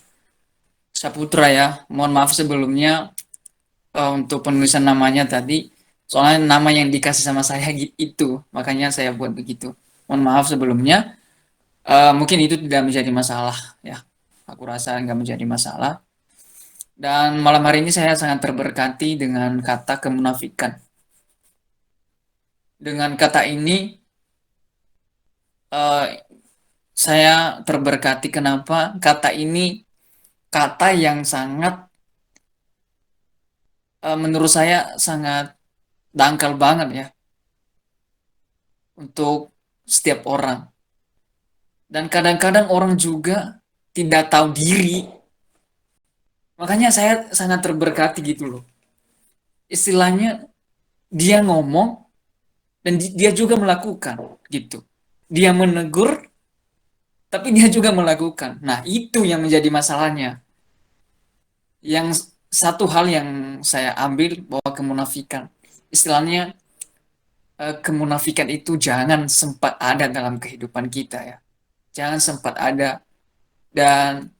Saputra ya. Mohon maaf sebelumnya untuk penulisan namanya tadi. Soalnya nama yang dikasih sama saya itu, makanya saya buat begitu. Mohon maaf sebelumnya. Mungkin itu tidak menjadi masalah ya. Aku rasa nggak menjadi masalah. Dan malam hari ini saya sangat terberkati dengan kata kemunafikan. Dengan kata ini eh, saya terberkati kenapa? Kata ini kata yang sangat menurut saya sangat dangkal banget ya untuk setiap orang. Dan kadang-kadang orang juga tidak tahu diri. Makanya saya sangat terberkati gitu loh. Istilahnya dia ngomong dan dia juga melakukan gitu. Dia menegur tapi dia juga melakukan. Nah, itu yang menjadi masalahnya. Yang satu hal yang saya ambil bahwa kemunafikan. Istilahnya kemunafikan itu jangan sempat ada dalam kehidupan kita ya. Jangan sempat ada dan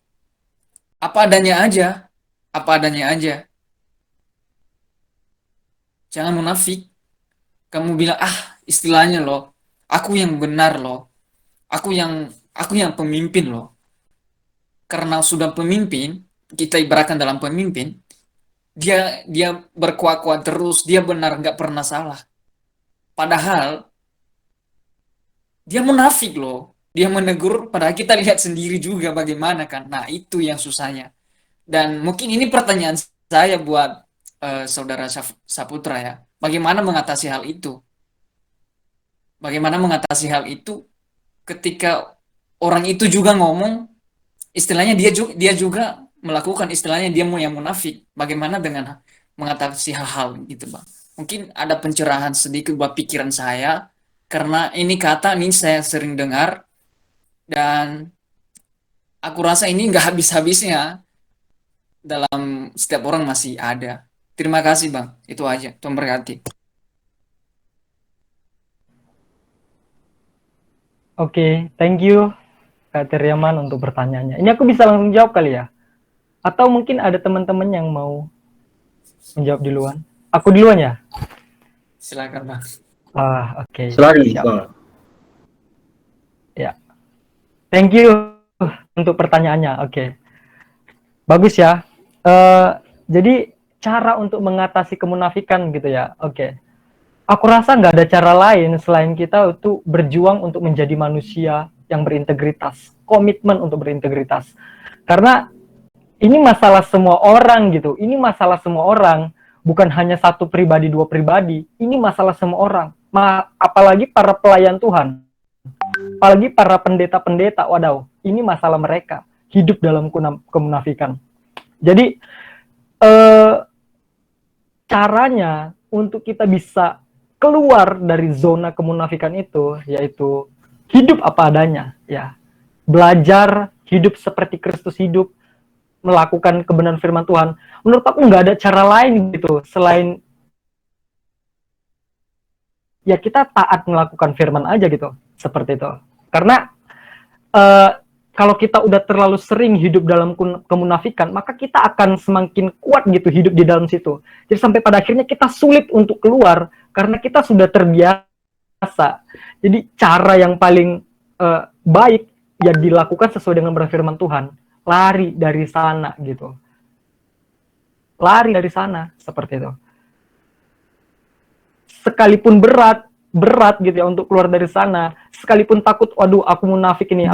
apa adanya aja. Apa adanya aja. Jangan munafik. Kamu bilang, istilahnya loh, aku yang benar loh. Aku yang pemimpin loh. Karena sudah pemimpin, kita ibaratkan dalam pemimpin, dia berkuat-kuat terus, dia benar nggak pernah salah. Padahal dia munafik loh. Dia menegur, padahal kita lihat sendiri juga bagaimana kan. Nah, itu yang susahnya. Dan mungkin ini pertanyaan saya buat saudara Saputra ya. Bagaimana mengatasi hal itu? Bagaimana mengatasi hal itu ketika orang itu juga ngomong, istilahnya dia juga melakukan, istilahnya dia mau yang munafik. Bagaimana dengan mengatasi hal-hal gitu, Bang? Mungkin ada pencerahan sedikit buat pikiran saya karena ini kata ini saya sering dengar dan aku rasa ini nggak habis-habisnya dalam setiap orang masih ada. Terima kasih, Bang. Itu aja. Tuhan berkati. Oke, thank you Kak Teriaman untuk pertanyaannya. Ini aku bisa langsung jawab kali ya? Atau mungkin ada teman-teman yang mau menjawab duluan? Aku duluan ya? Silakan, Bang. Oke. Silakan, Siap. Bang. Ya. Thank you untuk pertanyaannya. Oke. Bagus ya. Jadi cara untuk mengatasi kemunafikan gitu ya. Oke. Aku rasa nggak ada cara lain selain kita untuk berjuang untuk menjadi manusia yang berintegritas, komitmen untuk berintegritas. Karena ini masalah semua orang gitu, ini masalah semua orang, bukan hanya satu pribadi, dua pribadi, ini masalah semua orang. Apalagi para pelayan Tuhan, apalagi para pendeta-pendeta, wadaw, ini masalah mereka, hidup dalam kemunafikan. Jadi, caranya untuk kita bisa keluar dari zona kemunafikan itu yaitu hidup apa adanya ya, belajar hidup seperti Kristus hidup, melakukan kebenaran firman Tuhan. Menurut aku nggak ada cara lain gitu selain ya kita taat melakukan firman aja gitu, seperti itu. Karena kalau kita udah terlalu sering hidup dalam kemunafikan, maka kita akan semakin kuat gitu hidup di dalam situ. Jadi sampai pada akhirnya kita sulit untuk keluar karena kita sudah terbiasa. Jadi cara yang paling baik ya dilakukan sesuai dengan firman Tuhan, lari dari sana gitu. Lari dari sana seperti itu. Sekalipun berat gitu ya untuk keluar dari sana, sekalipun takut, waduh aku munafik ini,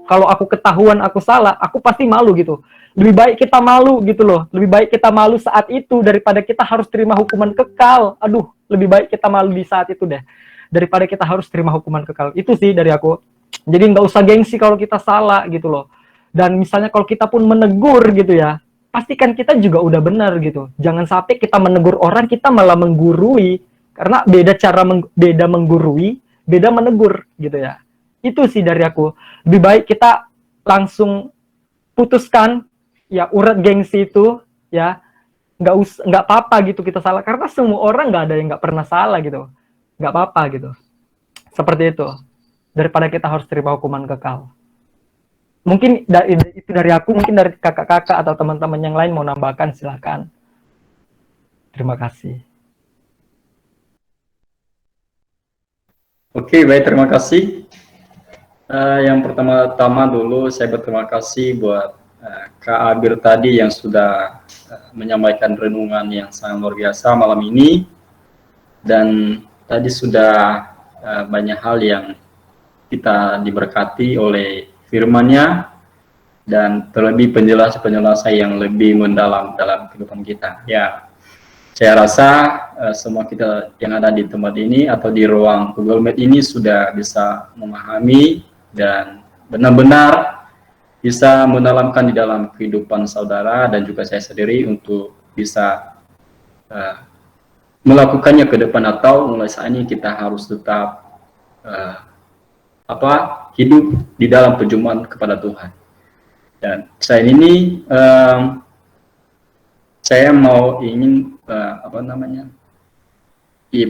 kalau aku ketahuan aku salah, aku pasti malu gitu. Lebih baik kita malu gitu loh. Lebih baik kita malu saat itu daripada kita harus terima hukuman kekal. Aduh, lebih baik kita malu di saat itu deh daripada kita harus terima hukuman kekal. Itu sih dari aku. Jadi nggak usah gengsi kalau kita salah gitu loh. Dan misalnya kalau kita pun menegur gitu ya, pastikan kita juga udah benar gitu. Jangan sampai kita menegur orang, kita malah menggurui. Karena beda cara beda menggurui, beda menegur gitu ya. Itu sih dari aku. Lebih baik kita langsung putuskan ya urat gengsi itu ya nggak apa-apa gitu kita salah, karena semua orang nggak ada yang nggak pernah salah gitu, nggak apa-apa gitu, seperti itu, daripada kita harus terima hukuman kekal. Mungkin itu dari aku, mungkin dari kakak-kakak atau teman-teman yang lain mau nambahkan, silakan. Terima kasih. Oke, baik, terima kasih. Yang pertama-tama dulu saya berterima kasih buat Kak Abir tadi yang sudah menyampaikan renungan yang sangat luar biasa malam ini, dan tadi sudah banyak hal yang kita diberkati oleh firman-Nya dan terlebih penjelasan yang lebih mendalam dalam kehidupan kita. Ya, saya rasa semua kita yang ada di tempat ini atau di ruang Google Meet ini sudah bisa memahami dan benar-benar bisa mendalamkan di dalam kehidupan saudara dan juga saya sendiri untuk bisa melakukannya ke depan, atau mulai saat ini kita harus tetap hidup di dalam perjumpaan kepada Tuhan. Dan selain ini saya mau ingin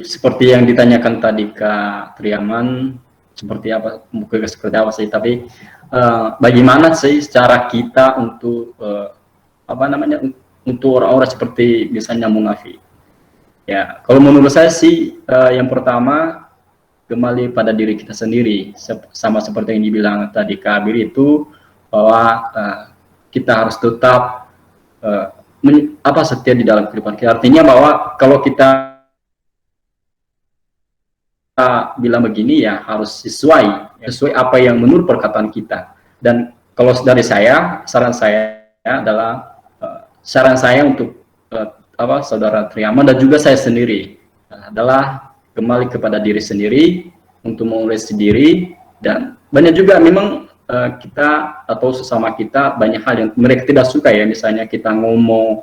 seperti yang ditanyakan tadi Kak Triaman, seperti apa sih, tapi bagaimana sih cara kita untuk untuk orang-orang seperti misalnya munafik. Ya, kalau menurut saya sih yang pertama kembali pada diri kita sendiri, sama seperti yang dibilang tadi Kak Abir itu, bahwa kita harus tetap setia di dalam kehidupan kita. Artinya bahwa kalau kita bilang begini, ya harus sesuai apa yang menurut perkataan kita. Dan kalau dari saya, saran saya untuk saudara Triaman dan juga saya sendiri adalah kembali kepada diri sendiri, untuk mengoreksi diri. Dan banyak juga memang kita atau sesama kita banyak hal yang mereka tidak suka, ya, misalnya kita ngomong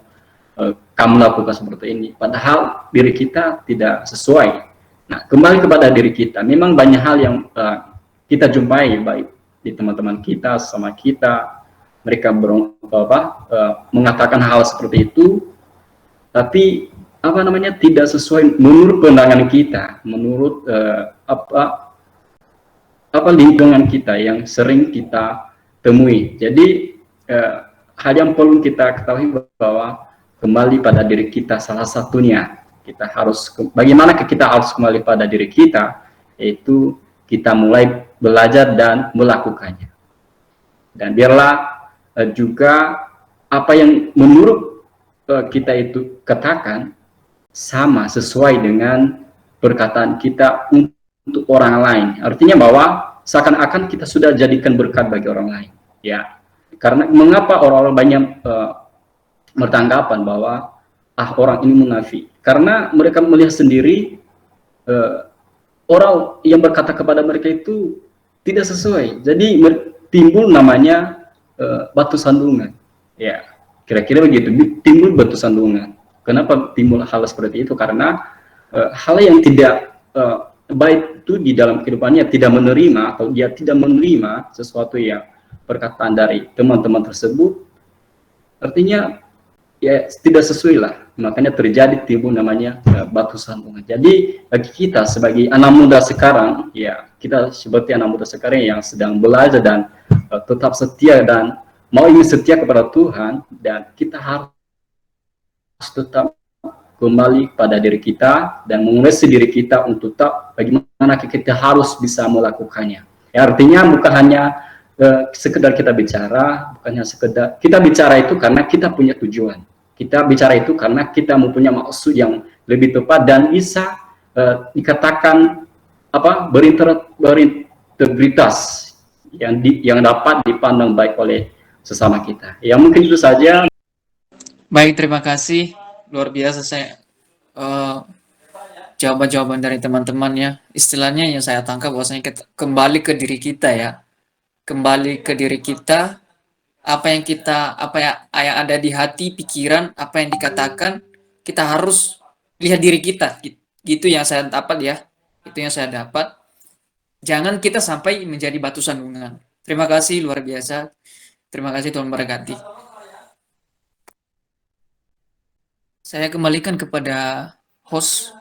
kamu lakukan seperti ini padahal diri kita tidak sesuai. Nah, kembali kepada diri kita, memang banyak hal yang kita jumpai baik di teman-teman kita, sama kita, mereka mengatakan hal seperti itu, tapi tidak sesuai menurut pandangan kita, menurut lingkungan kita yang sering kita temui. Jadi hal yang perlu kita ketahui bahwa kembali pada diri kita, salah satunya bagaimana kita harus kembali pada diri kita, yaitu kita mulai belajar dan melakukannya. Dan biarlah juga apa yang menurut kita itu katakan sama sesuai dengan perkataan kita untuk orang lain. Artinya bahwa seakan-akan kita sudah jadikan berkat bagi orang lain. Ya, karena mengapa orang-orang banyak bertanggapan bahwa orang ini munafik? Karena mereka melihat sendiri orang yang berkata kepada mereka itu tidak sesuai. Jadi timbul namanya batu sandungan. Ya, kira-kira begitu, timbul batu sandungan. Kenapa timbul hal seperti itu? Karena hal yang tidak baik itu di dalam kehidupannya, tidak menerima atau dia tidak menerima sesuatu yang perkataan dari teman-teman tersebut, artinya ya tidak sesuai lah, makanya terjadi timbul namanya batu sandungan. Jadi bagi kita sebagai anak muda sekarang, ya kita seperti anak muda sekarang yang sedang belajar dan tetap setia dan mau ingin setia kepada Tuhan, dan kita harus tetap kembali pada diri kita dan mengoreksi diri kita untuk tetap bagaimana kita harus bisa melakukannya. Ya, artinya bukan hanya sekedar kita bicara, bukannya sekedar kita bicara itu karena kita punya tujuan. Kita bicara itu karena kita mempunyai maksud yang lebih tepat dan bisa dikatakan berintegritas yang dapat dipandang baik oleh sesama kita. Ya, mungkin itu saja. Baik, terima kasih. Luar biasa saya jawaban-jawaban dari teman-teman ya. Istilahnya yang saya tangkap bahwasanya kita kembali ke diri kita ya. Kembali ke diri kita, apa yang ada di hati, pikiran, apa yang dikatakan, kita harus lihat diri kita. Gitu yang saya dapat ya. Itu yang saya dapat. Jangan kita sampai menjadi batu sandungan. Terima kasih, luar biasa. Terima kasih, Tuhan berkati. Saya kembalikan kepada host.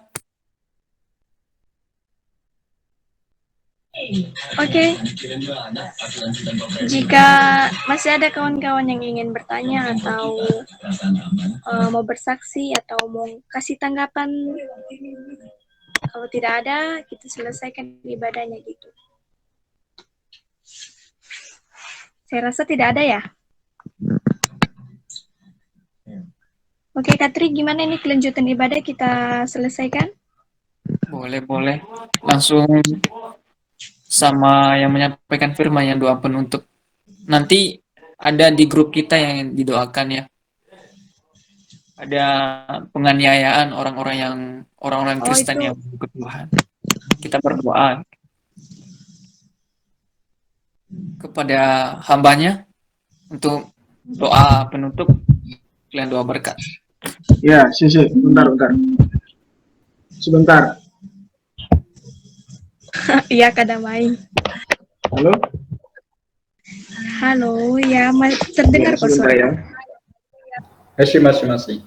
Oke, jika masih ada kawan-kawan yang ingin bertanya atau mau bersaksi atau mau kasih tanggapan, kalau tidak ada, kita selesaikan ibadahnya gitu. Saya rasa tidak ada ya. Oke, Katri, gimana ini kelanjutan ibadah kita selesaikan? Boleh. Langsung sama yang menyampaikan firman yang doa penutup. Nanti ada di grup kita yang didoakan ya. Ada penganiayaan orang-orang Kristen itu. yang mengikut Tuhan. Kita berdoa kepada hambanya untuk doa penutup dan doa berkat. Ya, sisi, bentar. Sebentar. Iya, Kak Damai. Halo? Halo, ya, terdengar kok Sebentar ya. Masih.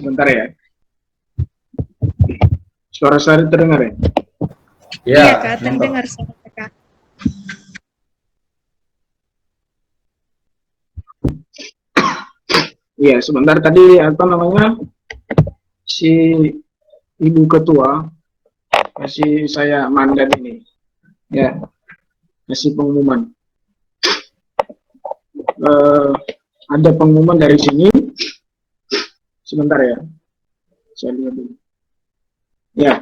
Sebentar ya. Suara saya terdengar ya? Iya, Kak, terdengar suara Kak. Iya, sebentar tadi si Ibu Ketua kasih saya mandat ini. Ya, kasih pengumuman. Ada pengumuman dari sini. Sebentar ya. Saya lihat dulu. Ya.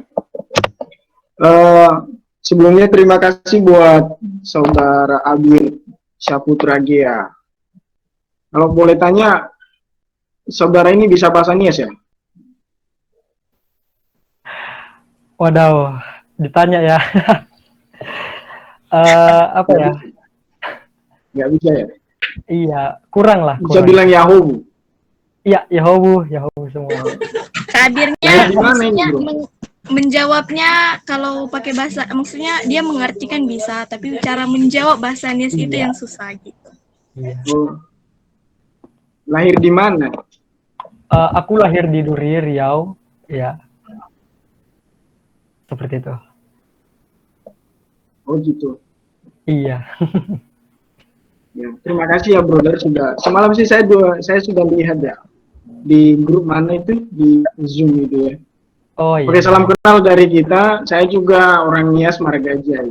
Sebelumnya terima kasih buat Saudara Abir Syaputra Gia. Kalau boleh tanya, saudara ini bisa bahasa Nias ya? Wadaw, ditanya ya. Apa ya? Nggak bisa ya? Iya, kurang lah. Bisa Kurang. bilang Yahoo. Iya, Yahobu semua. Kadirnya Nah, gimana ini, maksudnya bro? menjawabnya kalau pakai bahasa, maksudnya dia mengartikan bisa, tapi cara menjawab bahasa Nias itu Iya. yang susah gitu. Iya. Oh. Lahir di mana? Aku lahir di Duri, Riau. Ya. Seperti itu. Oh gitu. Iya. Ya, terima kasih ya brother sudah. Semalam sih saya sudah lihat ya di grup mana itu di Zoom itu ya. Oh iya. Oke, salam kenal dari kita. Saya juga orang Nias Margaja.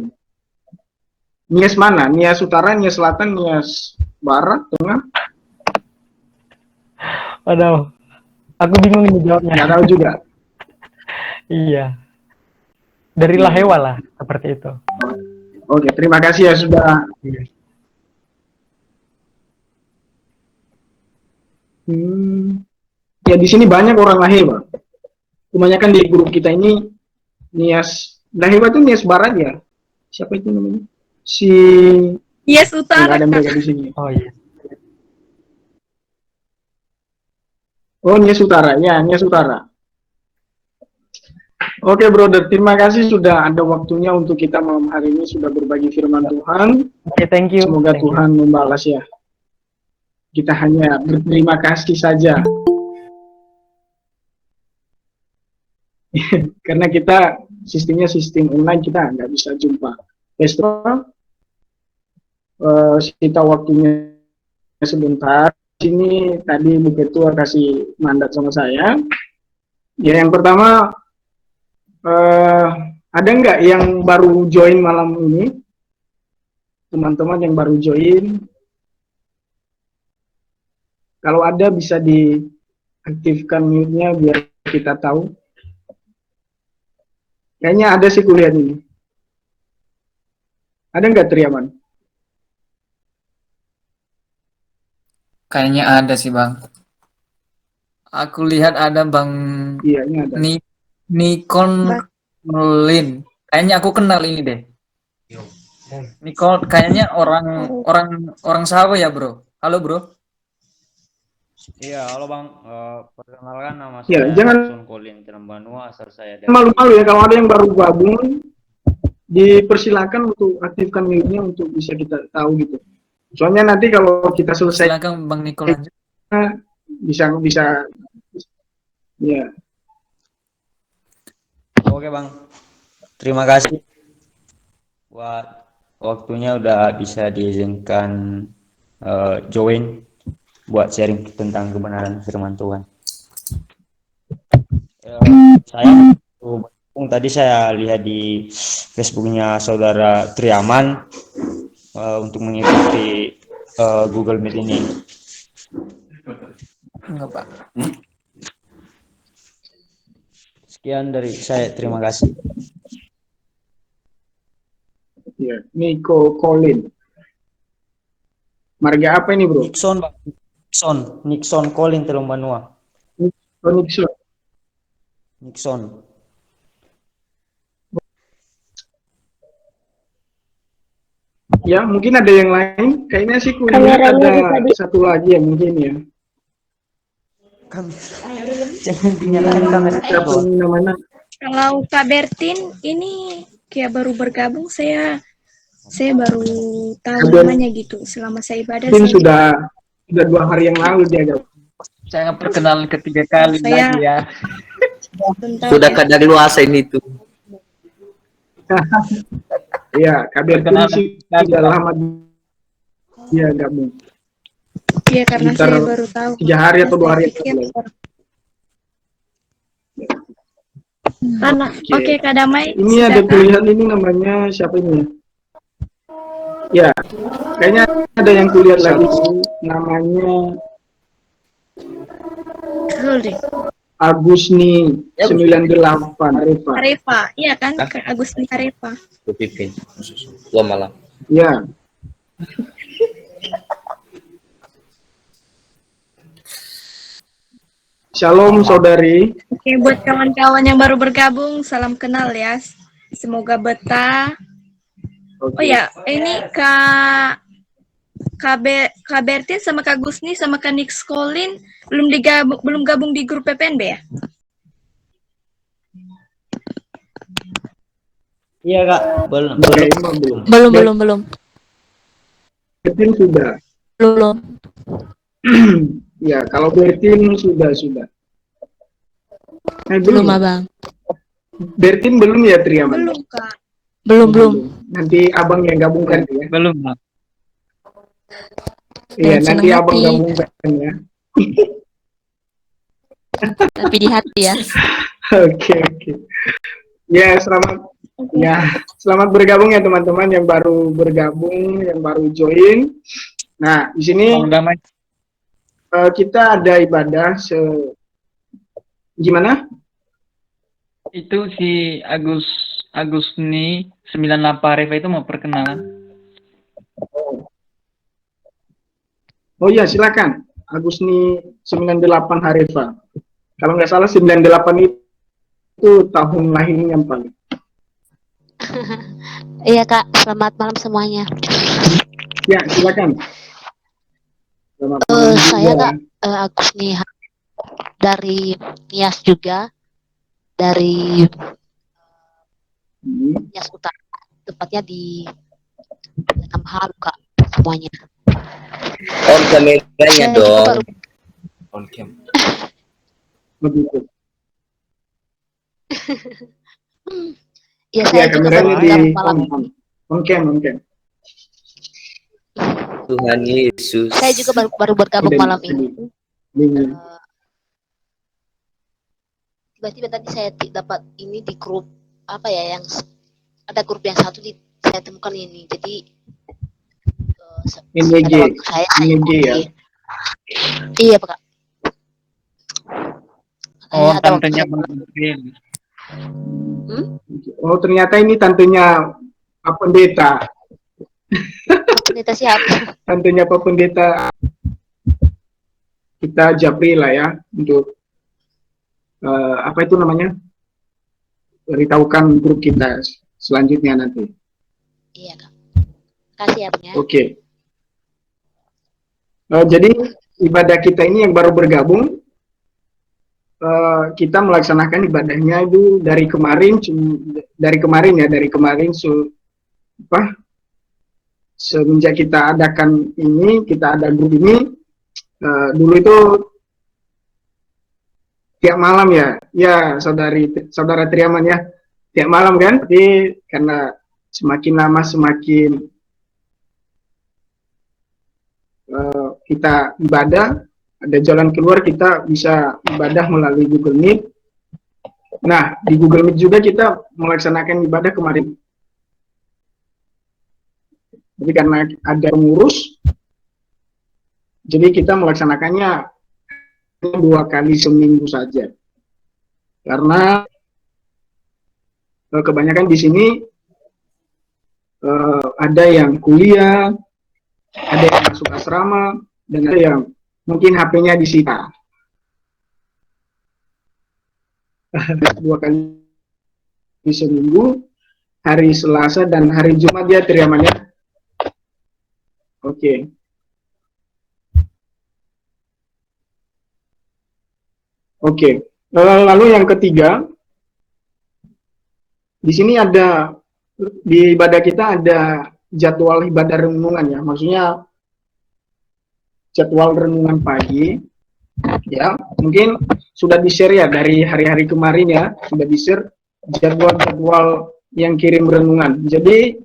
Nias mana? Nias Utara, Nias Selatan, Nias Barat, Tengah? Waduh. Aku bingung ini jawabnya. Nggak tahu juga. Iya. Dari Lahewa lah, seperti itu. Oke, terima kasih ya sudah. Iya. Ya di sini banyak orang Lahewa. Kebanyakan di grup kita ini Nias Lahewa itu Nias Barat ya. Siapa itu namanya? Si Yes, Utara. nggak ada mereka di sini. Oh iya. Oh, Nias Utara. Ya, Nias Utara. Oke, brother. Terima kasih sudah ada waktunya untuk kita malam hari ini sudah berbagi firman Tuhan. Oke, thank you. Semoga Thank you. Tuhan membalas ya. Kita hanya berterima kasih saja. Karena kita sistemnya sistem online, kita nggak bisa jumpa. Besok kita waktunya sebentar. Sini tadi Bu Ketua kasih mandat sama saya. Ya, yang pertama ada nggak yang baru join malam ini? Teman-teman yang baru join, kalau ada bisa diaktifkan mute-nya biar kita tahu. Kayaknya ada sih kuliah ini. Ada nggak Triaman? Kayaknya ada sih Bang. Aku lihat ada Bang Iya, ini ada. Nikon Lin. Kayaknya aku kenal ini deh. Nicole kayaknya orang Sawah ya bro. Halo bro. Iya, halo Bang. Perkenalkan nama Ya, saya jangan Sun Colin Banua, asal saya dari malu-malu ya kalau ada yang baru gabung, dipersilakan untuk aktifkan mute-nya untuk bisa kita tahu gitu. Soalnya nanti kalau kita selesai Silakan Bang Nicole lanjut. bisa Ya. Oke Bang, terima kasih buat waktunya udah bisa diizinkan join buat sharing tentang kebenaran firman Tuhan. Saya tadi saya lihat di Facebooknya saudara Triaman untuk mengikuti Google Meet ini. Enggak, Pak. Sekian dari saya, terima kasih. Ya. Nico Colin. Marga apa ini, bro? Nixon, Bang. Nixon Colin Telombanua. Oh, Nixon. Nixon. Ya, mungkin ada yang lain. Kayaknya sih kulihat Kameranya ada tadi. satu lagi ya mungkin ya. Jangan dinyalakan kamera. Siapa ini namanya? Kalau Kak Bertin ini kayak baru bergabung, saya baru tahu Kak Bertin. namanya gitu. Selama saya ibadah Mungkin saya sudah 2 hari yang lalu dia gabung. Saya perkenalan ketiga kali Saya- lagi ya. tentang Sudah kadang luasa ini tuh. Iya, Kak Bertin Perkenalan sih kali, sudah Pak. lama dia gabung. ya karena sekitar saya baru tahu. 3 hari atau 2 hari yang Saya lalu. pikir, Karena oke Kak Damai. Ini sudah ada Kak? kulihat ini namanya siapa ini? Ya, kayaknya ada yang kulihat lagi namanya Holding. Agusni 98 Reva. Karepa, iya kan? Kak Agustin Karepa. Pipin. Tua malam. Ya. Shalom saudari. Oke, buat kawan-kawan yang baru bergabung, salam kenal ya. Semoga betah. Oh ya, ini Kak Bertin sama Kak Gusni sama Kak Nix Colin belum gabung di grup PPNB ya? Iya Kak, belum. Kayaknya belum. Belum. Bertin sudah. Belum. Ya, kalau Bertin sudah. Belum, Abang. Bertin belum ya, Triaman? Belum Kak. Belum. Nanti abang yang gabungkan ya. Belum, Bang. Iya, Dengan nanti senang abang hati. gabungkan ya. Tapi di hati ya. Oke. Ya, selamat bergabung ya teman-teman yang baru bergabung, yang baru join. Nah, di sini Bang Damai. kita ada ibadah gimana? Itu si Agusni 98 Reva itu mau perkenalan. Oh iya, silakan. Agusni 98 Harifa. Kalau nggak salah 98 itu tahun lahirnya yang paling. Iya Kak, selamat malam semuanya. Ya, silakan. Selamat malam Saya juga. Kak Agus nih dari Nias juga, dari Nias Utara, tepatnya di Tamharu Kak semuanya. On kameranya Saya juga dong. baru On cam. Begitu. ya Ya, saya juga baru kameranya di bergabung malam on. ini. On cam. Tuhan Yesus. Saya juga baru bergabung Udah, malam ini. Ini. Tiba-tiba tadi saya dapat ini di grup apa ya, yang ada grup yang satu saya temukan ini, jadi NWG. ada waktu saya NWG ya. ikuti. Iya Pak. Oh, Ada waktu tantenya saya- Bang Damai. Oh, ternyata ini tantenya Pak Pendeta. Pendeta siapa? Tantenya Pak Pendeta. Kita japri lah ya untuk apa itu namanya? Beritahukan grup kita selanjutnya nanti. Iya Kak. Kasih ya Bang ya. Oke. Jadi ibadah kita ini yang baru bergabung, kita melaksanakan ibadahnya itu dari kemarin semenjak kita adakan ini, kita ada grup ini, dulu itu tiap malam ya, ya saudara Triaman ya, tiap malam kan. Tapi karena semakin lama semakin kita ibadah, ada jalan keluar, kita bisa ibadah melalui Google Meet. Nah, di Google Meet juga kita melaksanakan ibadah kemarin. Jadi karena ada pengurus, jadi kita melaksanakannya 2 kali seminggu saja. Karena kebanyakan di sini ada yang kuliah, ada yang masuk asrama, dan ada yang mungkin HP-nya disita. 2 kali seminggu, hari Selasa dan hari Jumat dia Triamannya. Oke. Oke. Lalu yang ketiga, di sini ada, di ibadah kita ada jadwal ibadah renungan ya, maksudnya jadwal renungan pagi ya, mungkin sudah di-share ya dari hari-hari kemarin ya, sudah di-share jadwal-jadwal yang kirim renungan. Jadi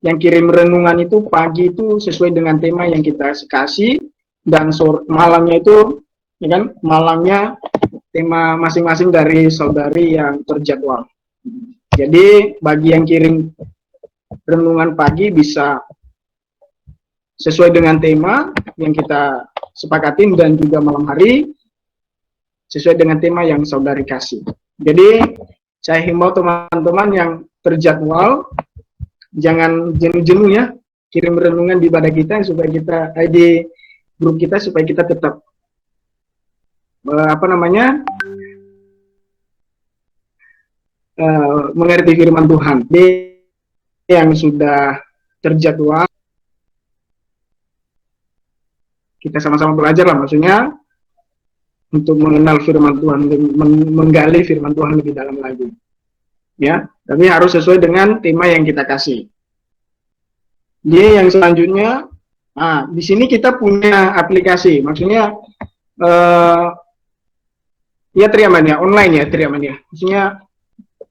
yang kirim renungan itu pagi itu sesuai dengan tema yang kita kasih, dan malamnya itu ya kan, malamnya tema masing-masing dari saudari yang terjadwal. Jadi bagi yang kirim renungan pagi bisa sesuai dengan tema yang kita sepakatin, dan juga malam hari sesuai dengan tema yang saudari kasih. Jadi saya himbau teman-teman yang terjadwal, jangan jenuh-jenuh ya kirim renungan di ibadah kita, supaya kita di grup kita, supaya kita tetap mengerti firman Tuhan. Jadi yang sudah terjadwal, kita sama-sama belajar lah, maksudnya untuk mengenal firman Tuhan, menggali firman Tuhan lebih dalam lagi ya, tapi harus sesuai dengan tema yang kita kasih. Jadi yang selanjutnya, di sini kita punya aplikasi, maksudnya ya Triaman ya, online ya Triaman ya, maksudnya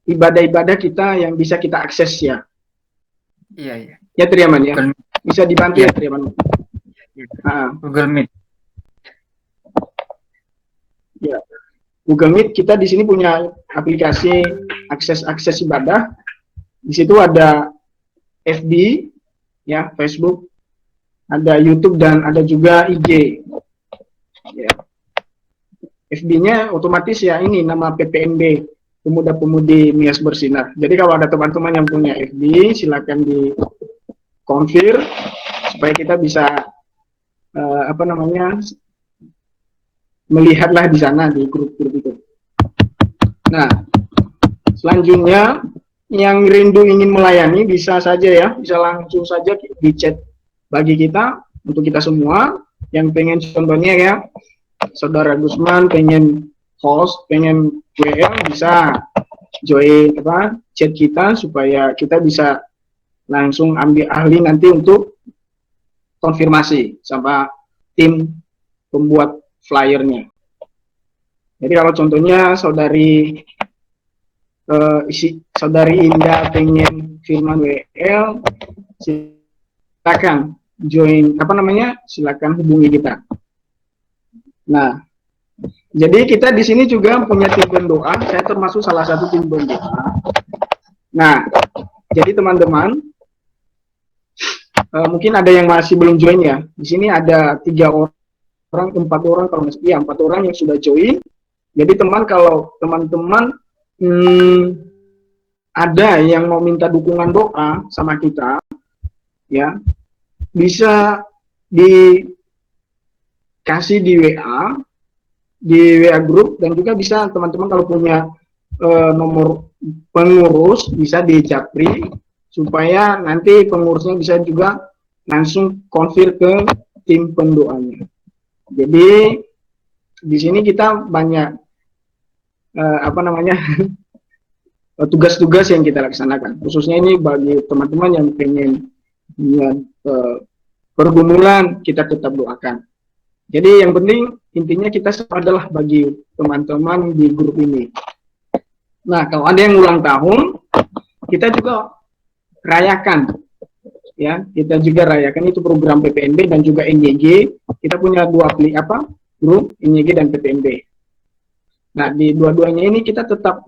ibadah-ibadah kita yang bisa kita akses ya. Iya. Ya Triaman ya, bisa dibantu ya Triaman. Google Meet. Ya, Google Meet kita di sini punya aplikasi akses ibadah. Di situ ada FB, ya Facebook, ada YouTube, dan ada juga IG. Ya. FB-nya otomatis ya ini nama PPMB, Pemuda-Pemudi Mias Bersinar. Jadi kalau ada teman-teman yang punya FB, silakan di-konfir supaya kita bisa melihatlah di sana di grup-grup itu. Nah, selanjutnya yang rindu ingin melayani bisa saja ya, bisa langsung saja di chat bagi kita, untuk kita semua yang pengen, contohnya ya Saudara Gusman pengen host, pengen WL, bisa join chat kita supaya kita bisa langsung ambil ahli nanti untuk konfirmasi sama tim pembuat flyernya. Jadi kalau contohnya saudari Indah pengen firman WL, silakan join silakan hubungi kita. Nah, jadi kita di sini juga punya tim pendoa. Saya termasuk salah satu tim pendoa. Nah, jadi teman-teman mungkin ada yang masih belum join ya. Di sini ada 4 orang kalau nggak salah, 4 orang yang sudah join. Jadi kalau teman-teman ada yang mau minta dukungan doa sama kita, ya bisa dikasih di WA grup, dan juga bisa teman-teman kalau punya nomor pengurus bisa di japri, supaya nanti pengurusnya bisa juga langsung konfir ke tim pendoanya. Jadi di sini kita banyak tugas-tugas yang kita laksanakan, khususnya ini bagi teman-teman yang pengen pergumulan, kita tetap doakan. Jadi yang penting intinya kita adalah bagi teman-teman di grup ini. Nah, kalau ada yang ulang tahun, kita juga rayakan, ya. Kita juga rayakan, itu program PPNB dan juga NYG. Kita punya dua grup NYG dan PPNB. Nah, di dua-duanya ini kita tetap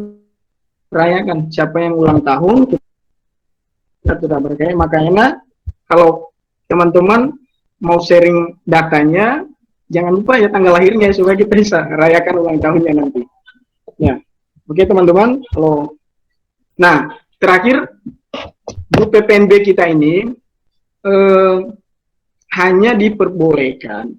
rayakan. Siapa yang ulang tahun, kita tetap berkaya. Makanya kalau teman-teman mau sharing datanya, jangan lupa ya tanggal lahirnya supaya kita bisa rayakan ulang tahunnya nanti. Ya, oke teman-teman. Nah, terakhir grup PPNB kita ini hanya diperbolehkan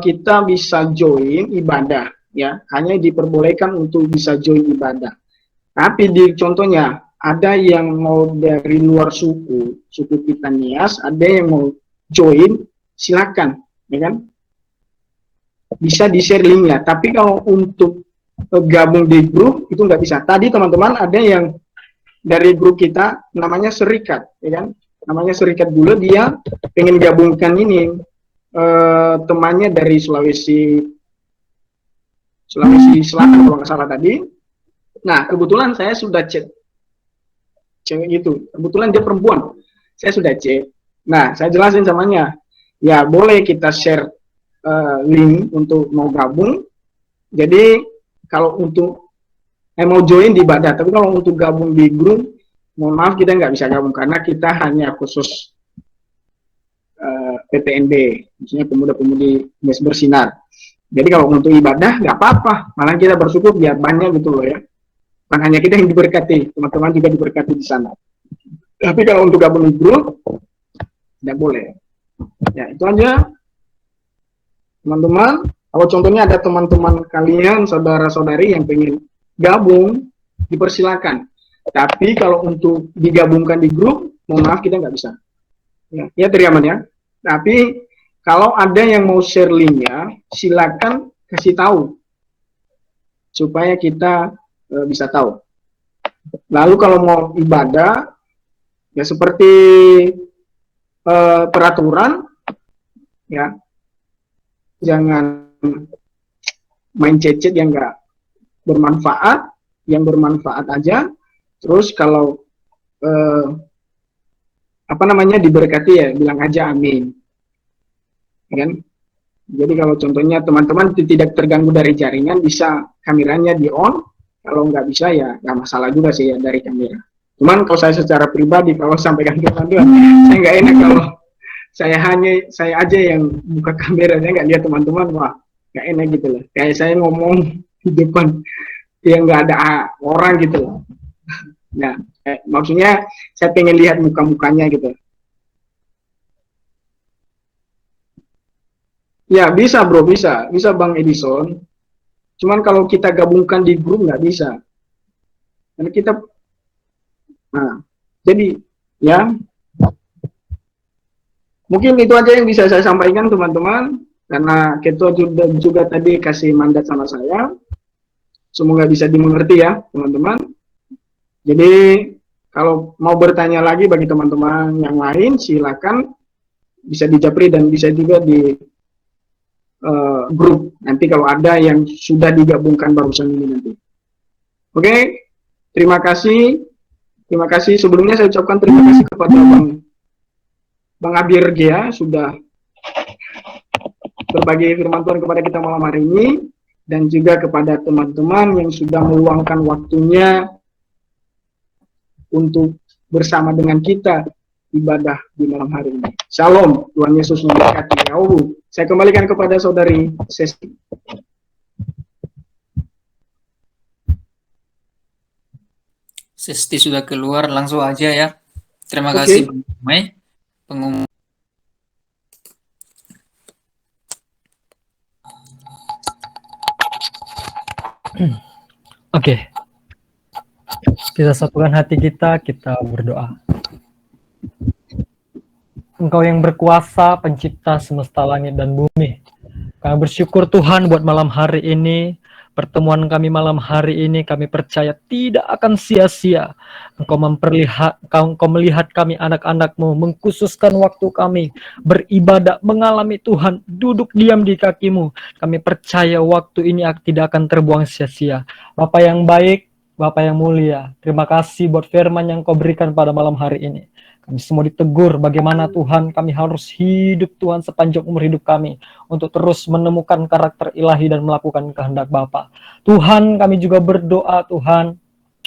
kita bisa join ibadah, ya, hanya diperbolehkan untuk bisa join ibadah. Tapi contohnya ada yang mau dari luar suku kita Nias, ada yang mau join, silakan, ya kan? Bisa di-share linknya. Tapi kalau untuk gabung di grup itu nggak bisa. Tadi teman-teman ada yang dari grup kita namanya Serikat, ya kan? Namanya Serikat Gula, dia pengen gabungkan ini temannya dari Sulawesi Selatan kalau nggak salah tadi. Nah, kebetulan saya sudah chat cewek itu, kebetulan dia perempuan, saya sudah chat. Nah, saya jelasin samanya, ya boleh kita share link untuk mau gabung. Jadi kalau untuk mau join di ibadah, tapi kalau untuk gabung di grup, mohon maaf kita nggak bisa gabung karena kita hanya khusus PPNB, maksudnya pemuda-pemudi Mes Bersinar. Jadi kalau untuk ibadah nggak apa-apa, malah kita bersyukur biar banyak gitu loh ya. Bukan hanya kita yang diberkati, teman-teman juga diberkati di sana. Tapi kalau untuk gabung di grup, tidak boleh. Ya, itu aja. Teman-teman, kalau contohnya ada teman-teman kalian, saudara-saudari yang pengen gabung, dipersilakan. Tapi kalau untuk digabungkan di grup, mohon maaf kita nggak bisa. Ya Triaman ya. Tapi kalau ada yang mau share linknya, silakan kasih tahu supaya kita bisa tahu. Lalu kalau mau ibadah, ya seperti peraturan, ya jangan main cecet yang nggak bermanfaat, yang bermanfaat aja. Terus kalau diberkati ya bilang aja amin, kan? Jadi kalau contohnya teman-teman tidak terganggu dari jaringan, bisa kameranya di on. Kalau nggak bisa ya nggak masalah juga sih ya dari kamera. Cuman kalau saya secara pribadi kalau sampaikan ke teman-teman, saya nggak enak kalau saya aja yang buka kamera, saya nggak lihat teman-teman, wah nggak enak gitu loh. Kayak saya ngomong di depan yang nggak ada orang gitu loh. Nah, maksudnya saya pengen lihat muka-mukanya gitu. Ya bisa bro, bisa Bang Edison. Cuman kalau kita gabungkan di grup nggak bisa. Karena kita, nah, jadi ya mungkin itu aja yang bisa saya sampaikan teman-teman. Karena Ketua juga tadi kasih mandat sama saya. Semoga bisa dimengerti ya teman-teman. Jadi kalau mau bertanya lagi bagi teman-teman yang lain, silakan bisa di Japri dan bisa juga di grup. Nanti kalau ada yang sudah digabungkan barusan ini nanti. Oke, terima kasih. Terima kasih. Sebelumnya saya ucapkan terima kasih kepada Bang Abir Gia sudah berbagi firman Tuhan kepada kita malam hari ini, dan juga kepada teman-teman yang sudah meluangkan waktunya untuk bersama dengan kita ibadah di malam hari ini. Shalom, Tuhan Yesus memberkati. Saya kembalikan kepada saudari Sesti. Sesti sudah keluar, langsung aja ya. Terima kasih Bang Mai. Pengumuman. Oke. Kita satukan hati kita berdoa. Engkau yang berkuasa, pencipta semesta langit dan bumi. Kami bersyukur Tuhan buat malam hari ini, pertemuan kami malam hari ini kami percaya tidak akan sia-sia. Engkau melihat kami anak-anak-Mu, mengkhususkan waktu kami beribadah, mengalami Tuhan, duduk diam di kaki-Mu. Kami percaya waktu ini tidak akan terbuang sia-sia. Bapa yang baik, Bapa yang mulia, terima kasih buat firman yang Kau berikan pada malam hari ini. Kami semua ditegur bagaimana Tuhan kami harus hidup Tuhan sepanjang umur hidup kami untuk terus menemukan karakter ilahi dan melakukan kehendak Bapa. Tuhan, kami juga berdoa Tuhan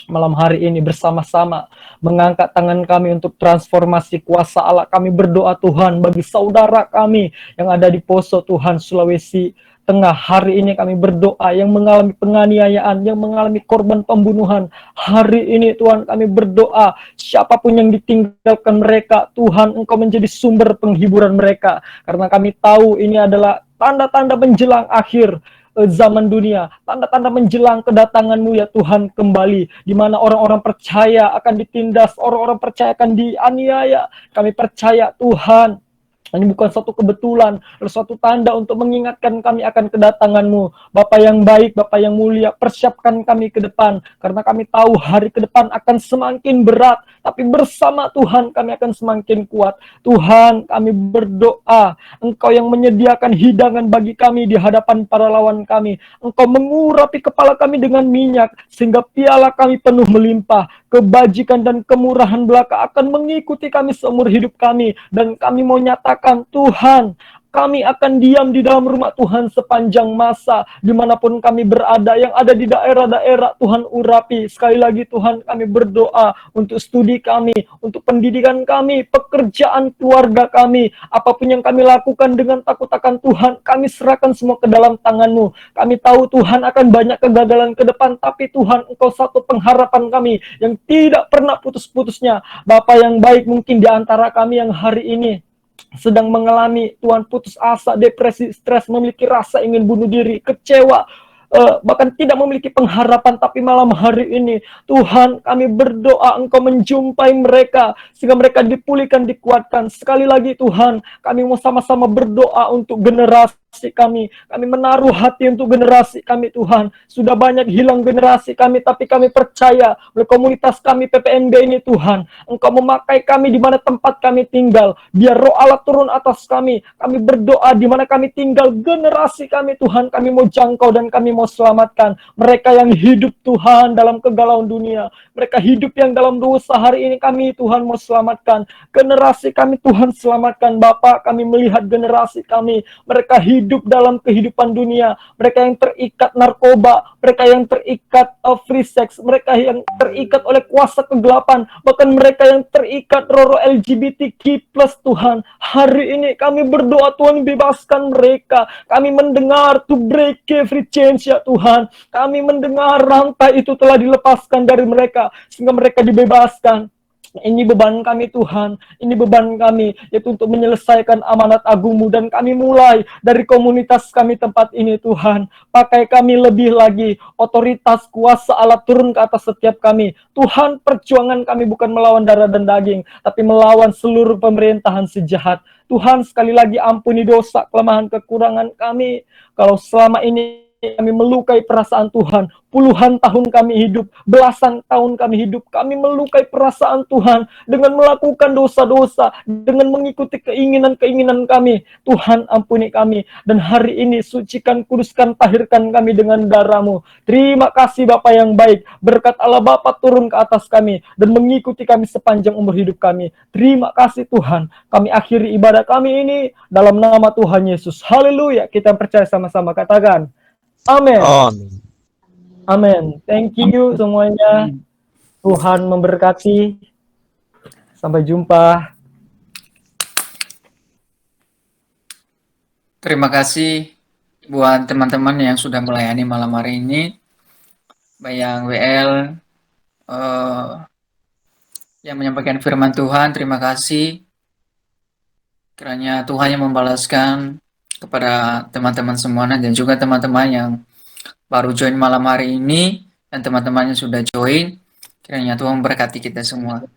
malam hari ini bersama-sama mengangkat tangan kami untuk transformasi kuasa Allah. Kami berdoa Tuhan bagi saudara kami yang ada di Poso Tuhan, Sulawesi Tengah. Hari ini kami berdoa yang mengalami penganiayaan, yang mengalami korban pembunuhan. Hari ini Tuhan kami berdoa siapapun yang ditinggalkan mereka, Tuhan Engkau menjadi sumber penghiburan mereka. Karena kami tahu ini adalah tanda-tanda menjelang akhir zaman dunia, tanda-tanda menjelang kedatangan-Mu ya Tuhan kembali, di mana orang-orang percaya akan ditindas, orang-orang percaya akan dianiaya. Kami percaya Tuhan ini bukan suatu kebetulan, suatu tanda untuk mengingatkan kami akan kedatangan-Mu. Bapa yang baik, Bapa yang mulia, persiapkan kami ke depan, karena kami tahu hari ke depan akan semakin berat, tapi bersama Tuhan kami akan semakin kuat. Tuhan, kami berdoa, Engkau yang menyediakan hidangan bagi kami di hadapan para lawan kami. Engkau mengurapi kepala kami dengan minyak, sehingga piala kami penuh melimpah. Kebajikan dan kemurahan belaka akan mengikuti kami seumur hidup kami. Dan kami mau nyatakan, Tuhan, kami akan diam di dalam rumah Tuhan sepanjang masa, dimanapun kami berada, yang ada di daerah-daerah, Tuhan urapi. Sekali lagi Tuhan, kami berdoa untuk studi kami, untuk pendidikan kami, pekerjaan keluarga kami, apapun yang kami lakukan dengan takut akan Tuhan, kami serahkan semua ke dalam tangan-Mu. Kami tahu Tuhan akan banyak kegagalan ke depan, tapi Tuhan Engkau satu pengharapan kami yang tidak pernah putus-putusnya. Bapa yang baik, mungkin di antara kami yang hari ini sedang mengalami Tuhan putus asa, depresi, stres, memiliki rasa ingin bunuh diri, kecewa, bahkan tidak memiliki pengharapan, tapi malam hari ini Tuhan kami berdoa Engkau menjumpai mereka sehingga mereka dipulihkan, dikuatkan. Sekali lagi Tuhan, kami mau sama-sama berdoa untuk generasi kami menaruh hati untuk generasi kami Tuhan. Sudah banyak hilang generasi kami, tapi kami percaya oleh komunitas kami PPNB ini Tuhan, Engkau memakai kami di mana tempat kami tinggal. Biar Roh Allah turun atas kami. Kami berdoa di mana kami tinggal, generasi kami Tuhan, kami mau jangkau dan kami mau selamatkan. Mereka yang hidup Tuhan dalam kegalauan dunia, mereka hidup yang dalam dosa, hari ini kami Tuhan mau selamatkan. Generasi kami Tuhan selamatkan. Bapa, kami melihat generasi kami, mereka hidup dalam kehidupan dunia, mereka yang terikat narkoba, mereka yang terikat free sex, mereka yang terikat oleh kuasa kegelapan, bahkan mereka yang terikat roh-roh LGBTQ+ Tuhan. Hari ini kami berdoa Tuhan, bebaskan mereka. Kami mendengar to break every chains ya Tuhan. Kami mendengar rantai itu telah dilepaskan dari mereka, sehingga mereka dibebaskan. Ini beban kami Tuhan, ini beban kami, yaitu untuk menyelesaikan amanat agung-Mu. Dan kami mulai dari komunitas kami tempat ini Tuhan. Pakai kami lebih lagi, otoritas kuasa Allah turun ke atas setiap kami. Tuhan, perjuangan kami bukan melawan darah dan daging, tapi melawan seluruh pemerintahan sejahat. Tuhan, sekali lagi ampuni dosa, kelemahan, kekurangan kami. Kalau selama ini kami melukai perasaan Tuhan, puluhan tahun kami hidup, belasan tahun kami hidup, kami melukai perasaan Tuhan dengan melakukan dosa-dosa, dengan mengikuti keinginan-keinginan kami. Tuhan, ampuni kami, dan hari ini sucikan, kuduskan, tahirkan kami dengan darah-Mu. Terima kasih Bapa yang baik, berkat Allah Bapa turun ke atas kami dan mengikuti kami sepanjang umur hidup kami. Terima kasih Tuhan. Kami akhiri ibadah kami ini dalam nama Tuhan Yesus. Haleluya. Kita percaya sama-sama, katakan amin. Amin. Thank you semuanya. Tuhan memberkati. Sampai jumpa. Terima kasih buat teman-teman yang sudah melayani malam hari ini. Baik yang WL, yang menyampaikan firman Tuhan, terima kasih. Kiranya Tuhan yang membalaskan kepada teman-teman semuanya, dan juga teman-teman yang baru join malam hari ini, dan teman-teman yang sudah join. Kiranya Tuhan memberkati kita semua.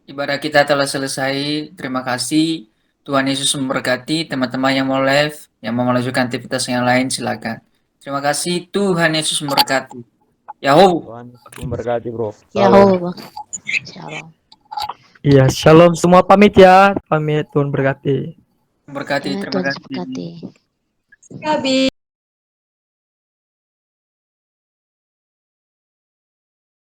Ibadah kita telah selesai. Terima kasih. Tuhan Yesus memberkati. Teman-teman yang mau live, yang mau melanjutkan aktivitas yang lain, silakan. Terima kasih, Tuhan Yesus memberkati. Yahoo. Tuhan memberkati, bro. Ya, Shalom. Shalom. Iya, shalom semua, pamit ya. Pamit, Tuhan berkati. Memberkati, Tuhan terima Yesus kasih. berkati. Gabi.